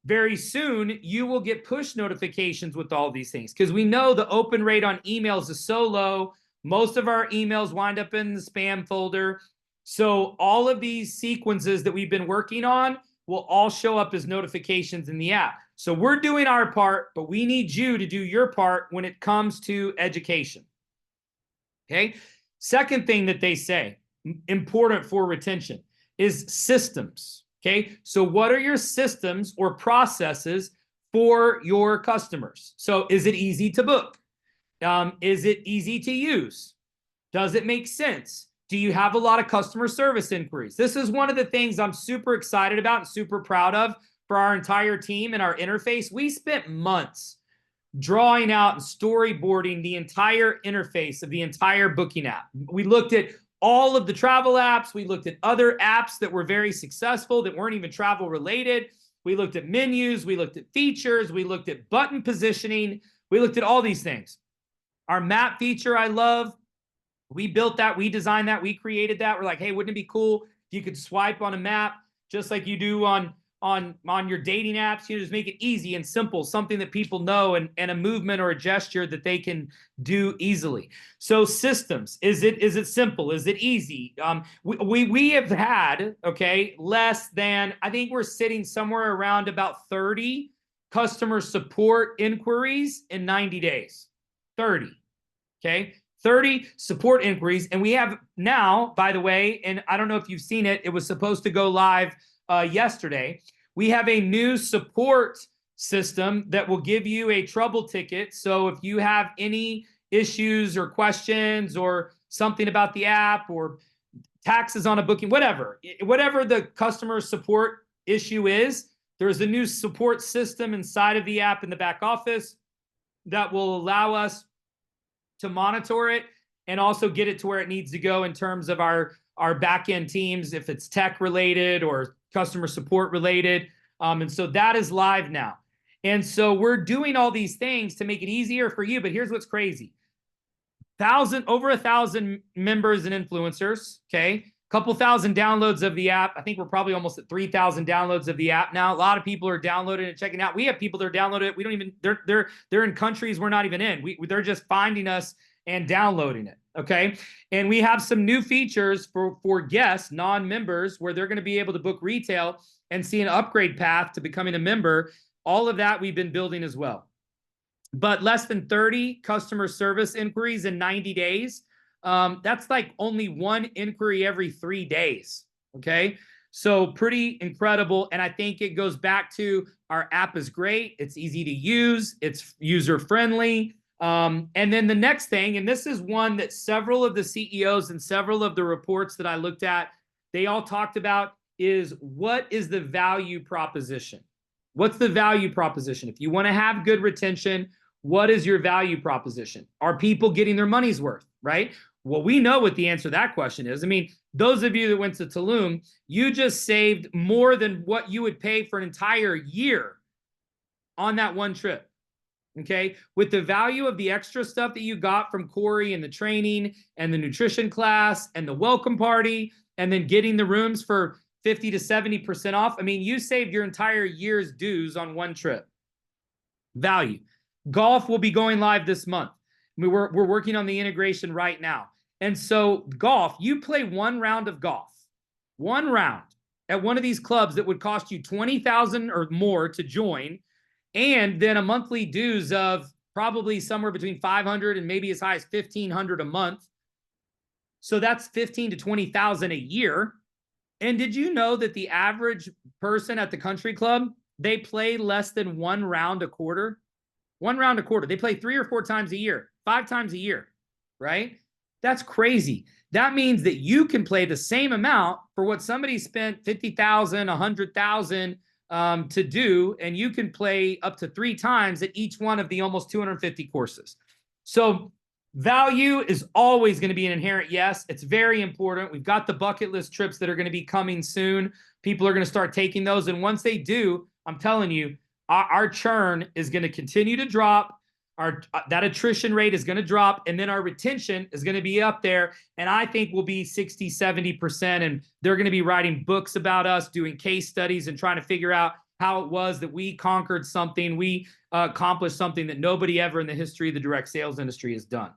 very soon, you will get push notifications with all these things, because we know the open rate on emails is so low. Most of our emails wind up in the spam folder. So all of these sequences that we've been working on will all show up as notifications in the app. So we're doing our part, but we need you to do your part when it comes to education. Okay. Second thing that they say, important for retention, is systems. Okay, so what are your systems or processes for your customers? So is it easy to book? Is it easy to use? Does it make sense? Do you have a lot of customer service inquiries? This is one of the things I'm super excited about and super proud of for our entire team and our interface. We spent months drawing out and storyboarding the entire interface of the entire booking app. We looked at all of the travel apps. We looked at other apps that were very successful that weren't even travel related. We looked at menus. We looked at features. We looked at button positioning. We looked at all these things. Our map feature, I love. We built that. We designed that. We created that. We're like, hey, wouldn't it be cool if you could swipe on a map just like you do on your dating apps? You know, just make it easy and simple, something that people know, and a movement or a gesture that they can do easily. So systems, is it simple? Is it easy? We have had, okay, less than, I think we're sitting somewhere around about 30 customer support inquiries in 90 days. 30, okay? 30 support inquiries. And we have now, by the way, and I don't know if you've seen it, it was supposed to go live yesterday. We have a new support system that will give you a trouble ticket. So if you have any issues or questions or something about the app or taxes on a booking, whatever the customer support issue is, there's a new support system inside of the app in the back office that will allow us to monitor it and also get it to where it needs to go in terms of our back-end teams, if it's tech related or customer support related. And so that is live now. And so we're doing all these things to make it easier for you. But here's what's crazy. Over 1,000 members and influencers, okay? Couple thousand downloads of the app. I think we're probably almost at 3,000 downloads of the app now. A lot of people are downloading and checking out. We have people that are downloading it. We don't even, they're in countries we're not even in. They're just finding us and downloading it, okay? And we have some new features for guests, non-members, where they're going to be able to book retail and see an upgrade path to becoming a member. All of that we've been building as well. But less than 30 customer service inquiries in 90 days. That's like only one inquiry every 3 days, okay? So pretty incredible. And I think it goes back to our app is great. It's easy to use. It's user-friendly. And then the next thing, and this is one that several of the CEOs and several of the reports that I looked at, they all talked about, is what is the value proposition? What's the value proposition? If you want to have good retention, what is your value proposition? Are people getting their money's worth, right? Well, we know what the answer to that question is. I mean, those of you that went to Tulum, you just saved more than what you would pay for an entire year on that one trip. Okay, with the value of the extra stuff that you got from Corey and the training and the nutrition class and the welcome party, and then getting the rooms for 50 to 70% off. I mean, you saved your entire year's dues on one trip. Value. Golf will be going live this month. We're working on the integration right now. And so golf, you play one round of golf, one round at one of these clubs that would cost you $20,000 or more to join, and then a monthly dues of probably somewhere between $500 and maybe as high as $1,500 a month. So that's $15,000 to $20,000 a year. And did you know that the average person at the country club, they play less than one round a quarter? One round a quarter. They play 3 or 4 times a year, 5 times a year, right? That's crazy. That means that you can play the same amount for what somebody spent $50,000, $100,000 to do, and you can play up to 3 times at each one of the almost 250 courses. So value is always going to be an inherent yes. It's very important. We've got the bucket list trips that are going to be coming soon. People are going to start taking those. And once they do, I'm telling you, our churn is going to continue to drop. That attrition rate is going to drop, and then our retention is going to be up there. And I think we'll be 60, 70%. And they're going to be writing books about us, doing case studies, and trying to figure out how it was that we conquered something. We accomplished something that nobody ever in the history of the direct sales industry has done.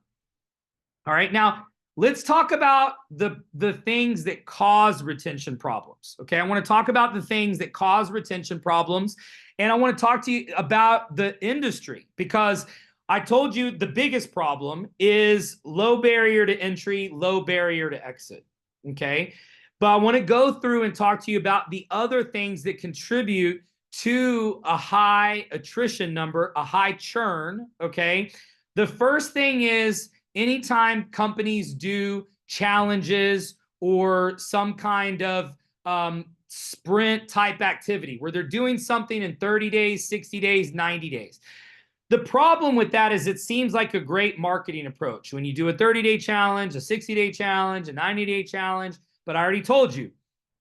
All right. Now, let's talk about the things that cause retention problems. Okay. I want to talk about the things that cause retention problems. And I want to talk to you about the industry, because I told you the biggest problem is low barrier to entry, low barrier to exit. Okay. But I want to go through and talk to you about the other things that contribute to a high attrition number, a high churn. Okay. The first thing is, anytime companies do challenges or some kind of sprint type activity where they're doing something in 30 days, 60 days, 90 days. The problem with that is it seems like a great marketing approach when you do a 30-day challenge, a 60-day challenge, a 90-day challenge. But I already told you,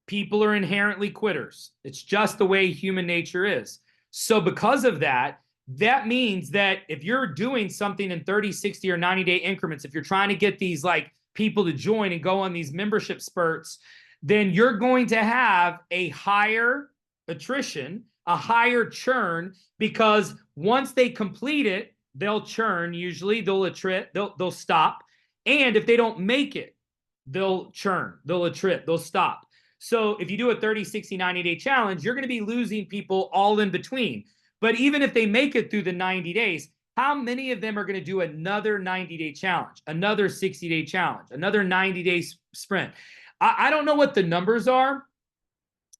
people are inherently quitters. It's just the way human nature is. So because of that, that means that if you're doing something in 30, 60, or 90-day increments, if you're trying to get these like people to join and go on these membership spurts, then you're going to have a higher attrition, a higher churn, because once they complete it, they'll churn. Usually they'll attrit, they'll stop. And if they don't make it, they'll churn, they'll attrit, they'll stop. So if you do a 30, 60, 90-day challenge, you're going to be losing people all in between. But even if they make it through the 90 days, how many of them are going to do another 90-day challenge, another 60-day challenge, another 90-day sprint? I don't know what the numbers are,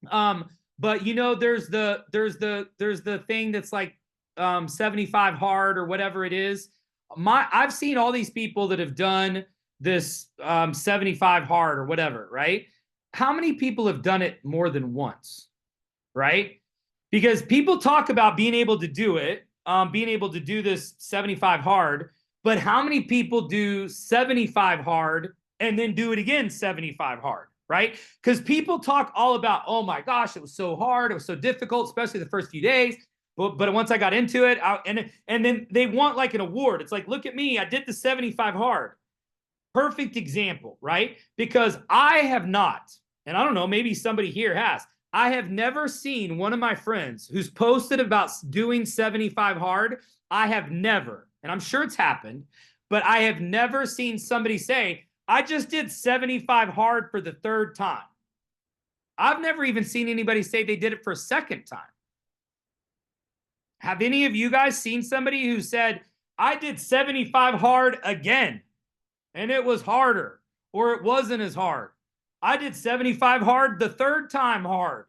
but you know, there's the thing that's like 75 hard or whatever it is. I've seen all these people that have done this 75 hard or whatever, right? How many people have done it more than once, right? Because people talk about being able to do it, being able to do this 75 hard, but how many people do 75 hard and then do it again 75 hard, right? Because people talk all about, oh my gosh, it was so hard, it was so difficult, especially the first few days. But once I got into it, and then they want like an award. It's like, look at me, I did the 75 hard. Perfect example, right? Because I have not, and I don't know, maybe somebody here has, I have never seen one of my friends who's posted about doing 75 hard. I have never, and I'm sure it's happened, but I have never seen somebody say, I just did 75 hard for the 3rd time. I've never even seen anybody say they did it for a 2nd time. Have any of you guys seen somebody who said, I did 75 hard again, and it was harder, or it wasn't as hard? I did 75 hard the 3rd time hard.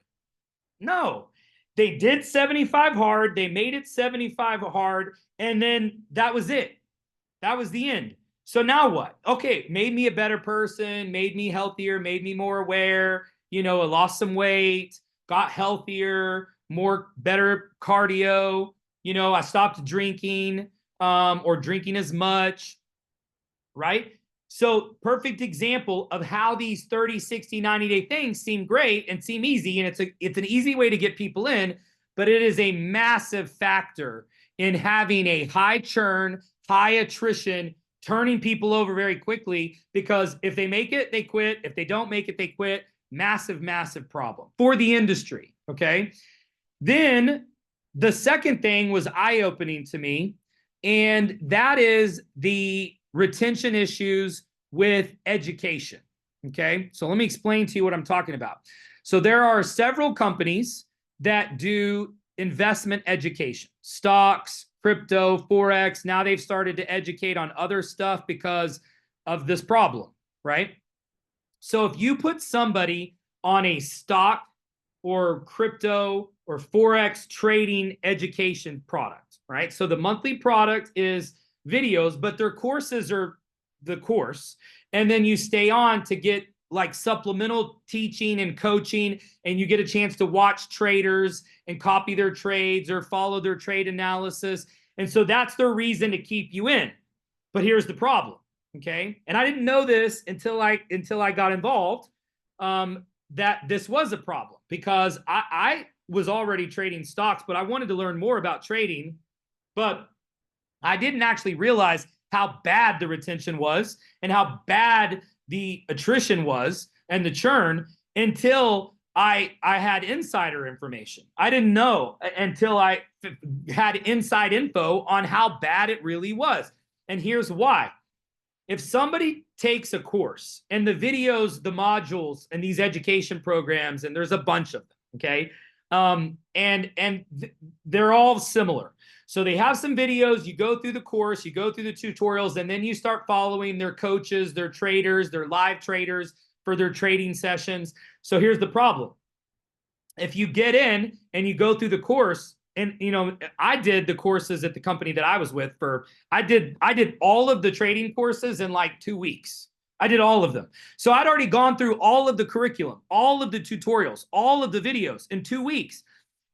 No, they did 75 hard. They made it 75 hard. And then that was it. That was the end. So now what? Okay, made me a better person, made me healthier, made me more aware. You know, I lost some weight, got healthier, better cardio. You know, I stopped drinking or drinking as much, right? So perfect example of how these 30, 60, 90-day things seem great and seem easy. And it's an easy way to get people in, but it is a massive factor in having a high churn, high attrition, turning people over very quickly, because if they make it, they quit. If they don't make it, they quit. Massive, massive problem for the industry, okay? Then the second thing was eye-opening to me, and that is the retention issues with education, okay? So let me explain to you what I'm talking about. So there are several companies that do investment education, stocks, crypto, Forex. Now they've started to educate on other stuff because of this problem, right? So if you put somebody on a stock or crypto or Forex trading education product, right? So the monthly product is videos, but their courses are the course. And then you stay on to get like supplemental teaching and coaching, and you get a chance to watch traders and copy their trades or follow their trade analysis. And so that's their reason to keep you in. But here's the problem, okay? And I didn't know this until I got involved, that this was a problem, because I was already trading stocks, but I wanted to learn more about trading, but I didn't actually realize how bad the retention was and how bad the attrition was and the churn until I had insider information. I didn't know until I had inside info on how bad it really was. And here's why. If somebody takes a course and the videos, the modules, and these education programs, and there's a bunch of them, okay? They're all similar. So they have some videos, you go through the course, you go through the tutorials, and then you start following their coaches, their traders, their live traders for their trading sessions. So here's the problem. If you get in and you go through the course, and you know, I did the courses at the company that I was with I did all of the trading courses in like 2 weeks. I did all of them. So I'd already gone through all of the curriculum, all of the tutorials, all of the videos in 2 weeks.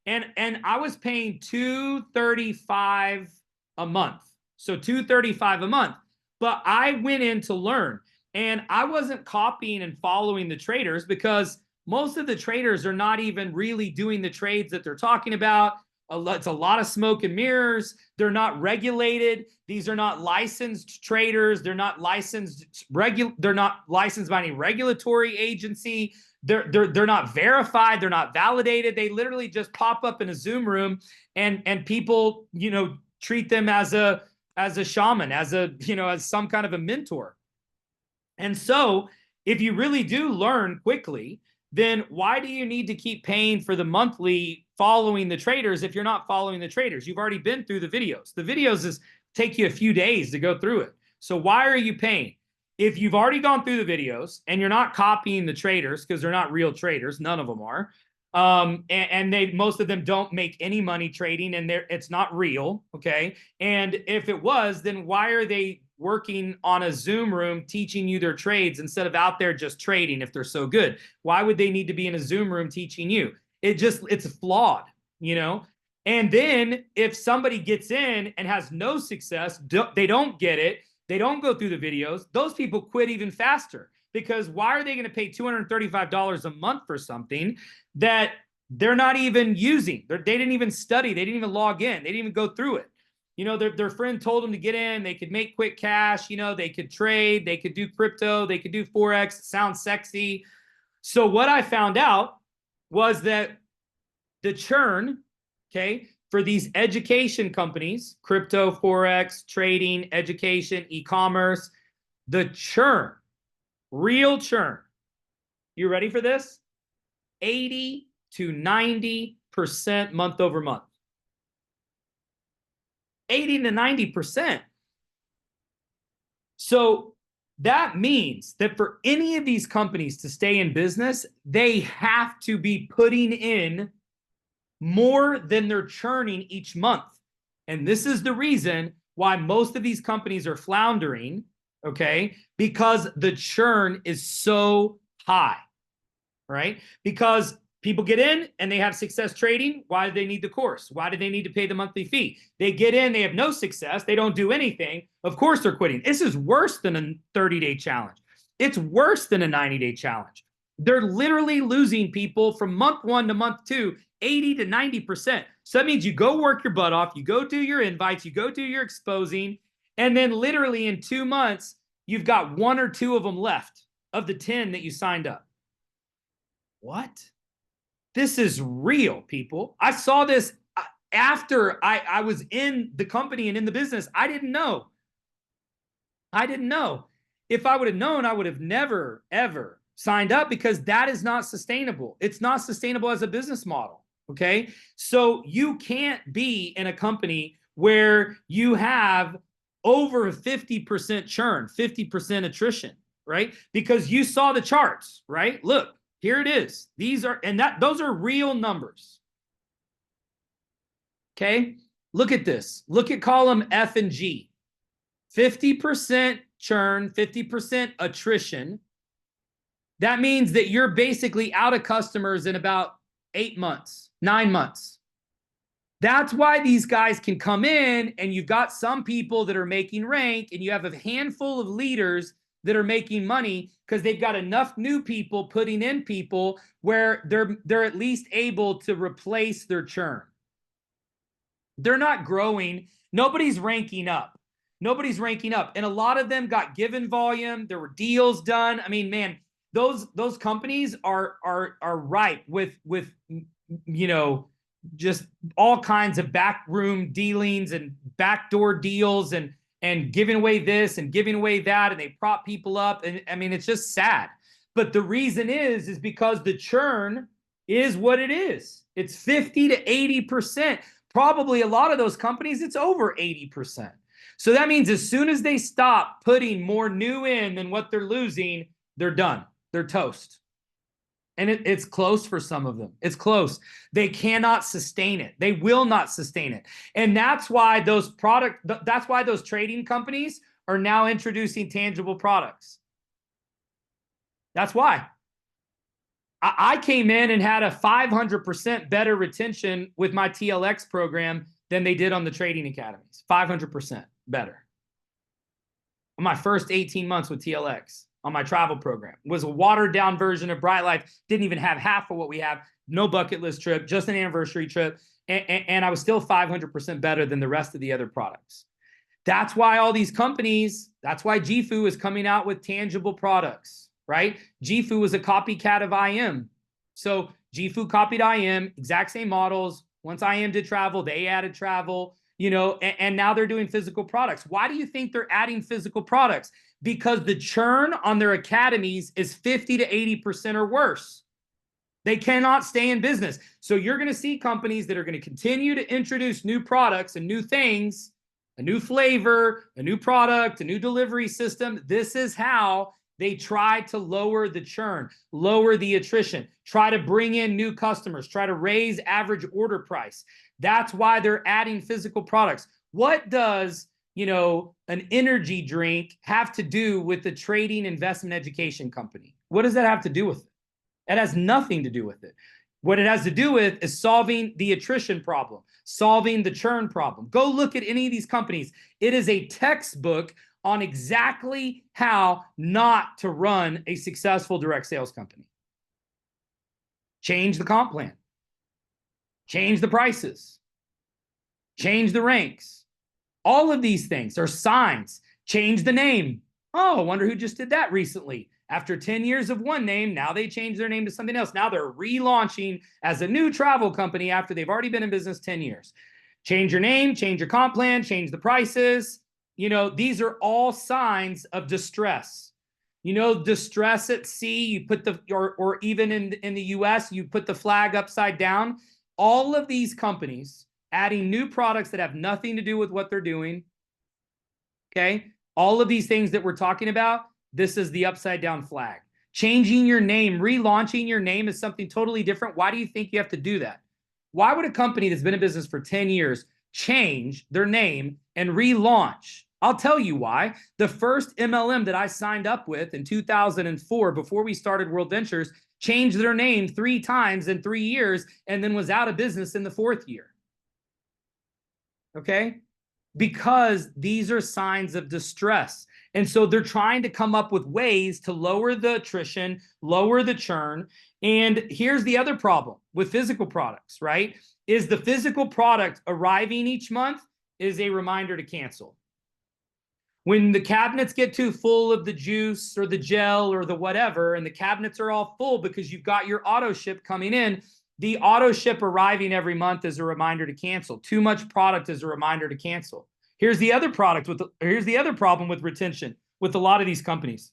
And I was paying $235 a month. So $235 a month. But I went in to learn, and I wasn't copying and following the traders, because most of the traders are not even really doing the trades that they're talking about. It's a lot of smoke and mirrors. They're not regulated. These are not licensed traders. They're not licensed they're not licensed by any regulatory agency. They're not verified. They're not validated. They literally just pop up in a Zoom room, and people, you know, treat them as a shaman, as some kind of a mentor. And so if you really do learn quickly, then why do you need to keep paying for the monthly following the traders if you're not following the traders? You've already been through the videos. The videos take you a few days to go through it. So why are you paying? If you've already gone through the videos and you're not copying the traders, because they're not real traders, none of them are, and most of them don't make any money trading, and it's not real, okay? And if it was, then why are they working on a Zoom room teaching you their trades instead of out there just trading if they're so good? Why would they need to be in a Zoom room teaching you? It's flawed, you know? And then if somebody gets in and has no success, they don't get it, they don't go through the videos, those people quit even faster. Because why are they going to pay $235 a month for something that they're not even using? They didn't even study. They didn't even log in. They didn't even go through it. You know, their friend told them to get in. They could make quick cash. You know, they could trade. They could do crypto. They could do Forex. It sounds sexy. So what I found out was that the churn, okay, for these education companies, crypto, Forex, trading, education, e-commerce, the churn, real churn, you ready for this? 80 to 90% month over month. 80 to 90%. So that means that for any of these companies to stay in business, they have to be putting in more than they're churning each month. And this is the reason why most of these companies are floundering, okay? Because the churn is so high, right? Because People get in and they have success trading. Why do they need the course? Why do they need to pay the monthly fee? They get in, they have no success. They don't do anything. Of course they're quitting. This is worse than a 30-day challenge. It's worse than a 90-day challenge. They're literally losing people from month 1 to month 2, 80 to 90%. So that means you go work your butt off, you go do your invites, you go do your exposing, and then literally in 2 months, you've got 1 or 2 of them left of the 10 that you signed up. What? This is real, people. I saw this after I was in the company and in the business. I didn't know. I didn't know. If I would have known, I would have never, ever signed up, because that is not sustainable. It's not sustainable as a business model, okay? So you can't be in a company where you have over 50% churn, 50% attrition, right? Because you saw the charts, right? Look. Here it is. These are, and those are real numbers. Okay. Look at this. Look at column F and G. 50% churn, 50% attrition. That means that you're basically out of customers in about 8 months, 9 months. That's why these guys can come in, and you've got some people that are making rank, and you have a handful of leaders that are making money because they've got enough new people putting in people where they're at least able to replace their churn. They're not growing. Nobody's ranking up. Nobody's ranking up. And a lot of them got given volume. There were deals done. I mean, man, those companies are ripe with you know, just all kinds of backroom dealings and backdoor deals and giving away this and giving away that, and they prop people up. And I mean, it's just sad. But the reason is because the churn is what it is. It's 50 to 80%. Probably a lot of those companies, it's over 80%. So that means as soon as they stop putting more new in than what they're losing, they're done. They're toast. And it's close for some of them. It's close. They cannot sustain it. They will not sustain it. And that's why those trading companies are now introducing tangible products. That's why. I came in and had a 500% better retention with my TLX program than they did on the trading academies. 500% better. On my first 18 months with TLX. On my travel program. It was a watered down version of Bright Life. Didn't even have half of what we have. No bucket list trip, just an anniversary trip. And I was still 500% better than the rest of the other products. That's why all these companies, that's why GFU is coming out with tangible products, right? GFU was a copycat of IM. So GFU copied IM, exact same models. Once IM did travel, they added travel, you know, and now they're doing physical products. Why do you think they're adding physical products? Because the churn on their academies is 50 to 80% or worse. They cannot stay in business. So you're going to see companies that are going to continue to introduce new products and new things, a new flavor, a new product, a new delivery system. This is how they try to lower the churn, lower the attrition, try to bring in new customers, try to raise average order price. That's why they're adding physical products. What does, you know, an energy drink have to do with the trading investment education company? What does that have to do with it? It has nothing to do with it. What it has to do with is solving the attrition problem, solving the churn problem. Go look at any of these companies. It is a textbook on exactly how not to run a successful direct sales company. Change the comp plan. Change the prices. Change the ranks. All of these things are signs. Change the name. Oh, I wonder who just did that recently. After 10 years of one name, now they changed their name to something else. Now they're relaunching as a new travel company after they've already been in business 10 years. Change your name, change your comp plan, change the prices. You know, these are all signs of distress. You know, distress at sea, you put the, or even in the US, you put the flag upside down. All of these companies adding new products that have nothing to do with what they're doing. Okay. All of these things that we're talking about, this is the upside down flag. Changing your name, relaunching your name is something totally different. Why do you think you have to do that? Why would a company that's been in business for 10 years change their name and relaunch? I'll tell you why. The first MLM that I signed up with in 2004, before we started World Ventures, changed their name 3 times in 3 years and then was out of business in the 4th year. Okay? Because these are signs of distress. And so they're trying to come up with ways to lower the attrition, lower the churn. And here's the other problem with physical products, right? Is the physical product arriving each month is a reminder to cancel. When the cabinets get too full of the juice or the gel or the whatever, and the cabinets are all full because you've got your auto ship coming in, the auto ship arriving every month is a reminder to cancel. Too much product is a reminder to cancel. Here's the other here's the other problem with retention with a lot of these companies.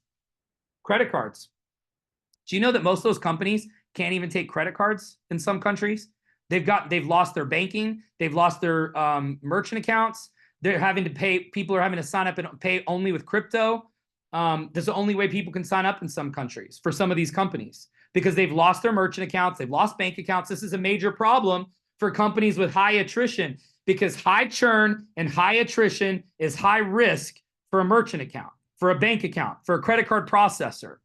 Credit cards. Do you know that most of those companies can't even take credit cards in some countries? They've lost their banking, they've lost their merchant accounts. They're having to pay, people are having to sign up and pay only with crypto. That's the only way people can sign up in some countries for some of these companies, because they've lost their merchant accounts, they've lost bank accounts. This is a major problem for companies with high attrition, because high churn and high attrition is high risk for a merchant account, for a bank account, for a credit card processor.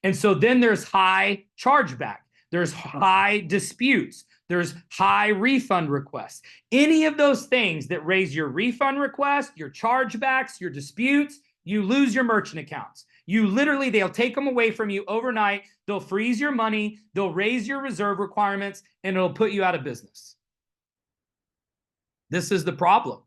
And so then there's high chargeback, there's high disputes, there's high refund requests. Any of those things that raise your refund request, your chargebacks, your disputes, you lose your merchant accounts. You literally, they'll take them away from you overnight. They'll freeze your money. They'll raise your reserve requirements, and it'll put you out of business. This is the problem.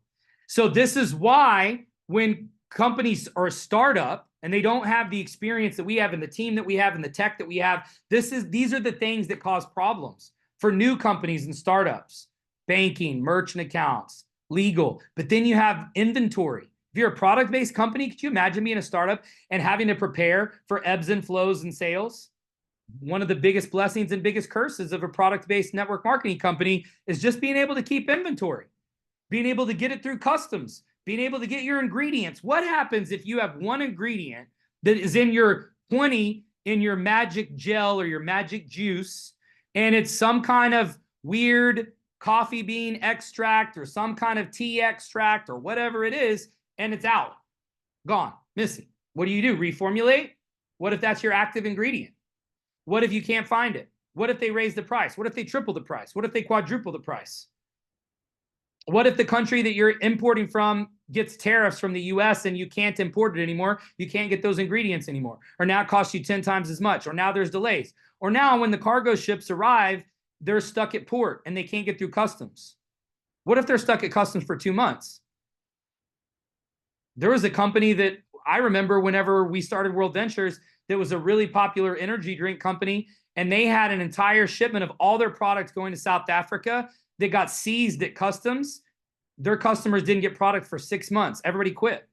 So this is why when companies are a startup and they don't have the experience that we have and the team that we have and the tech that we have, these are the things that cause problems for new companies and startups: banking, merchant accounts, legal. But then you have inventory. If you're a product-based company, could you imagine being a startup and having to prepare for ebbs and flows in sales? One of the biggest blessings and biggest curses of a product-based network marketing company is just being able to keep inventory, being able to get it through customs, being able to get your ingredients. What happens if you have one ingredient that is in your 20 in your magic gel or your magic juice, and it's some kind of weird coffee bean extract or some kind of tea extract or whatever it is, and it's out, gone, missing? What do? Reformulate? What if that's your active ingredient? What if you can't find it? What if they raise the price? What if they triple the price? What if they quadruple the price? What if the country that you're importing from gets tariffs from the US and you can't import it anymore? You can't get those ingredients anymore. Or now it costs you 10 times as much. Or now there's delays. Or now when the cargo ships arrive, they're stuck at port and they can't get through customs. What if they're stuck at customs for 2 months? There was a company that I remember whenever we started World Ventures that was a really popular energy drink company, and they had an entire shipment of all their products going to South Africa. They got seized at customs. Their customers didn't get product for 6 months. Everybody quit.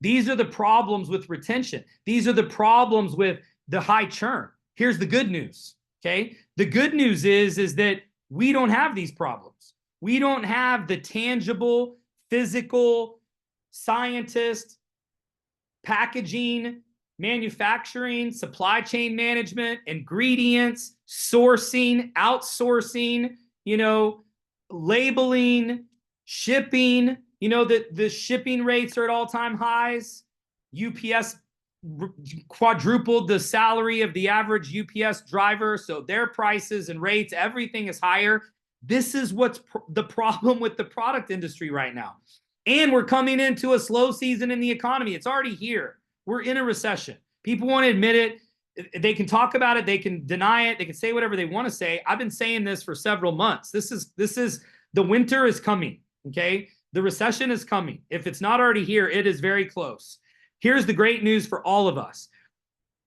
These are the problems with retention. These are the problems with the high churn. Here's the good news, okay? The good news is that we don't have these problems. We don't have the tangible, physical, scientist, packaging, manufacturing, supply chain management, ingredients, sourcing, outsourcing, labeling, shipping, that the shipping rates are at all-time highs. UPS quadrupled the salary of the average UPS driver, so their prices and rates, everything is higher. This is what's the problem with the product industry right now. And we're coming into a slow season in the economy. It's already here. We're in a recession. People won't admit it. They can talk about it. They can deny it. They can say whatever they want to say. I've been saying this for several months. This is the winter is coming, okay? The recession is coming. If it's not already here, it is very close. Here's the great news for all of us.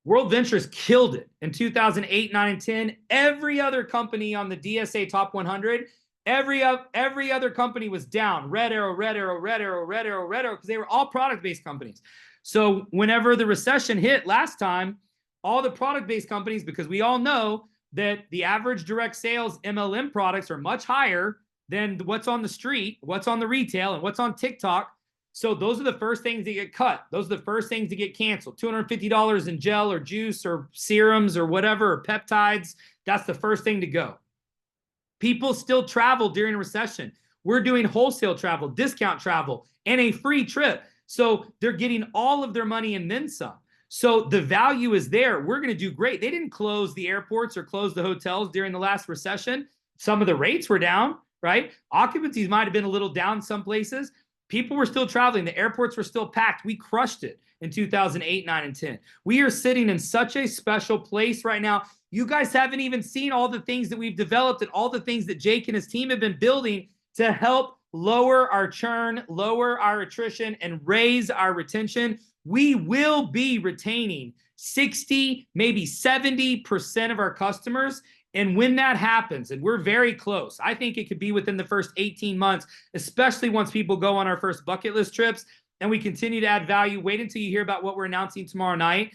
World Ventures killed it in 2008, 9, and 10. Every other company on the DSA Top 100, every other company was down. Red arrow, red arrow, red arrow, red arrow, red arrow, because they were all product-based companies. So whenever the recession hit last time, all the product-based companies, because we all know that the average direct sales MLM products are much higher than what's on the street, what's on the retail, and what's on TikTok. So those are the first things that get cut. Those are the first things to get canceled. $250 in gel or juice or serums or whatever, or peptides. That's the first thing to go. People still travel during a recession. We're doing wholesale travel, discount travel, and a free trip. So they're getting all of their money and then some. So the value is there. We're going to do great. They didn't close the airports or close the hotels during the last recession. Some of the rates were down, right? Occupancies might have been a little down some places. People were still traveling. The airports were still packed. We crushed it in 2008, 9, and 10. We are sitting in such a special place right now. You guys haven't even seen all the things that we've developed and all the things that Jake and his team have been building to help lower our churn, lower our attrition, and raise our retention. We will be retaining 60, maybe 70% of our customers. And when that happens, and we're very close, I think it could be within the first 18 months, especially once people go on our first bucket list trips and we continue to add value. Wait until you hear about what we're announcing tomorrow night.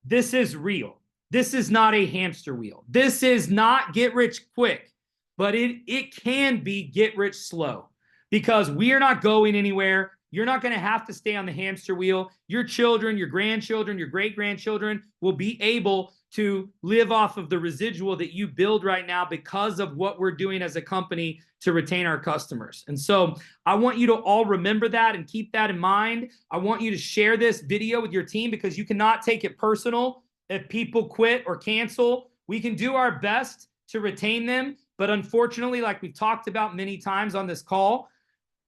This is real. This is not a hamster wheel. This is not get rich quick, but it can be get rich slow, because we are not going anywhere. You're not going to have to stay on the hamster wheel. Your children, your grandchildren, your great-grandchildren will be able to live off of the residual that you build right now because of what we're doing as a company to retain our customers. And so I want you to all remember that and keep that in mind. I want you to share this video with your team, because you cannot take it personal if people quit or cancel. We can do our best to retain them, but unfortunately, like we've talked about many times on this call,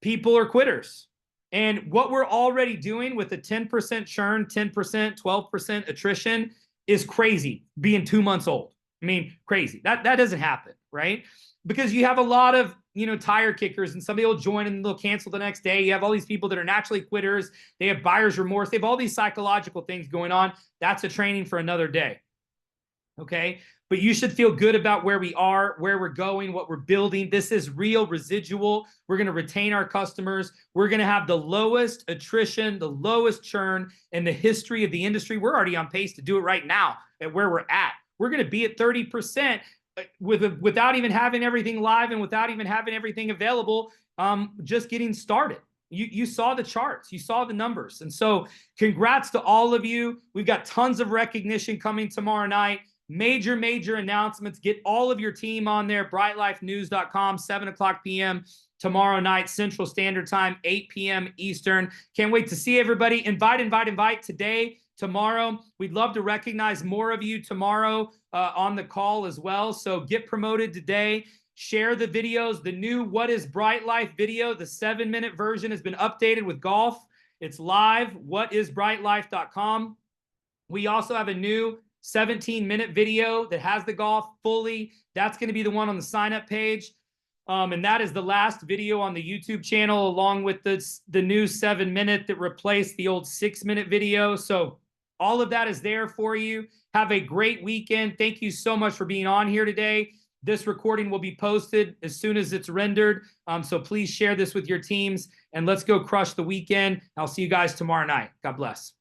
people are quitters. And what we're already doing with a 10% churn, 10%, 12% attrition is crazy, being 2 months old. I mean, crazy. That doesn't happen, right? Because you have a lot of, tire kickers, and somebody will join and they'll cancel the next day. You have all these people that are naturally quitters. They have buyer's remorse. They have all these psychological things going on. That's a training for another day. Okay? But you should feel good about where we are, where we're going, what we're building. This is real residual. We're going to retain our customers. We're going to have the lowest attrition, the lowest churn in the history of the industry. We're already on pace to do it right now at where we're at. We're going to be at 30% without even having everything live and without even having everything available, just getting started. You saw the charts, you saw the numbers. And so congrats to all of you. We've got tons of recognition coming tomorrow night. Major announcements. Get all of your team on there. brightlifenews.com, 7:00 p.m. tomorrow night, Central Standard Time, 8 p.m. Eastern. Can't wait to see everybody. Invite today, tomorrow. We'd love to recognize more of you tomorrow on the call as well. So get promoted today. Share the videos. The new What is Bright Life video, the 7-minute version, has been updated with golf. It's live, whatisbrightlife.com. We also have a new 17-minute video that has the golf fully. That's going to be the one on the sign-up page. And that is the last video on the YouTube channel, along with the new 7-minute that replaced the old 6-minute video. So all of that is there for you. Have a great weekend. Thank you so much for being on here today. This recording will be posted as soon as it's rendered. So please share this with your teams, and let's go crush the weekend. I'll see you guys tomorrow night. God bless.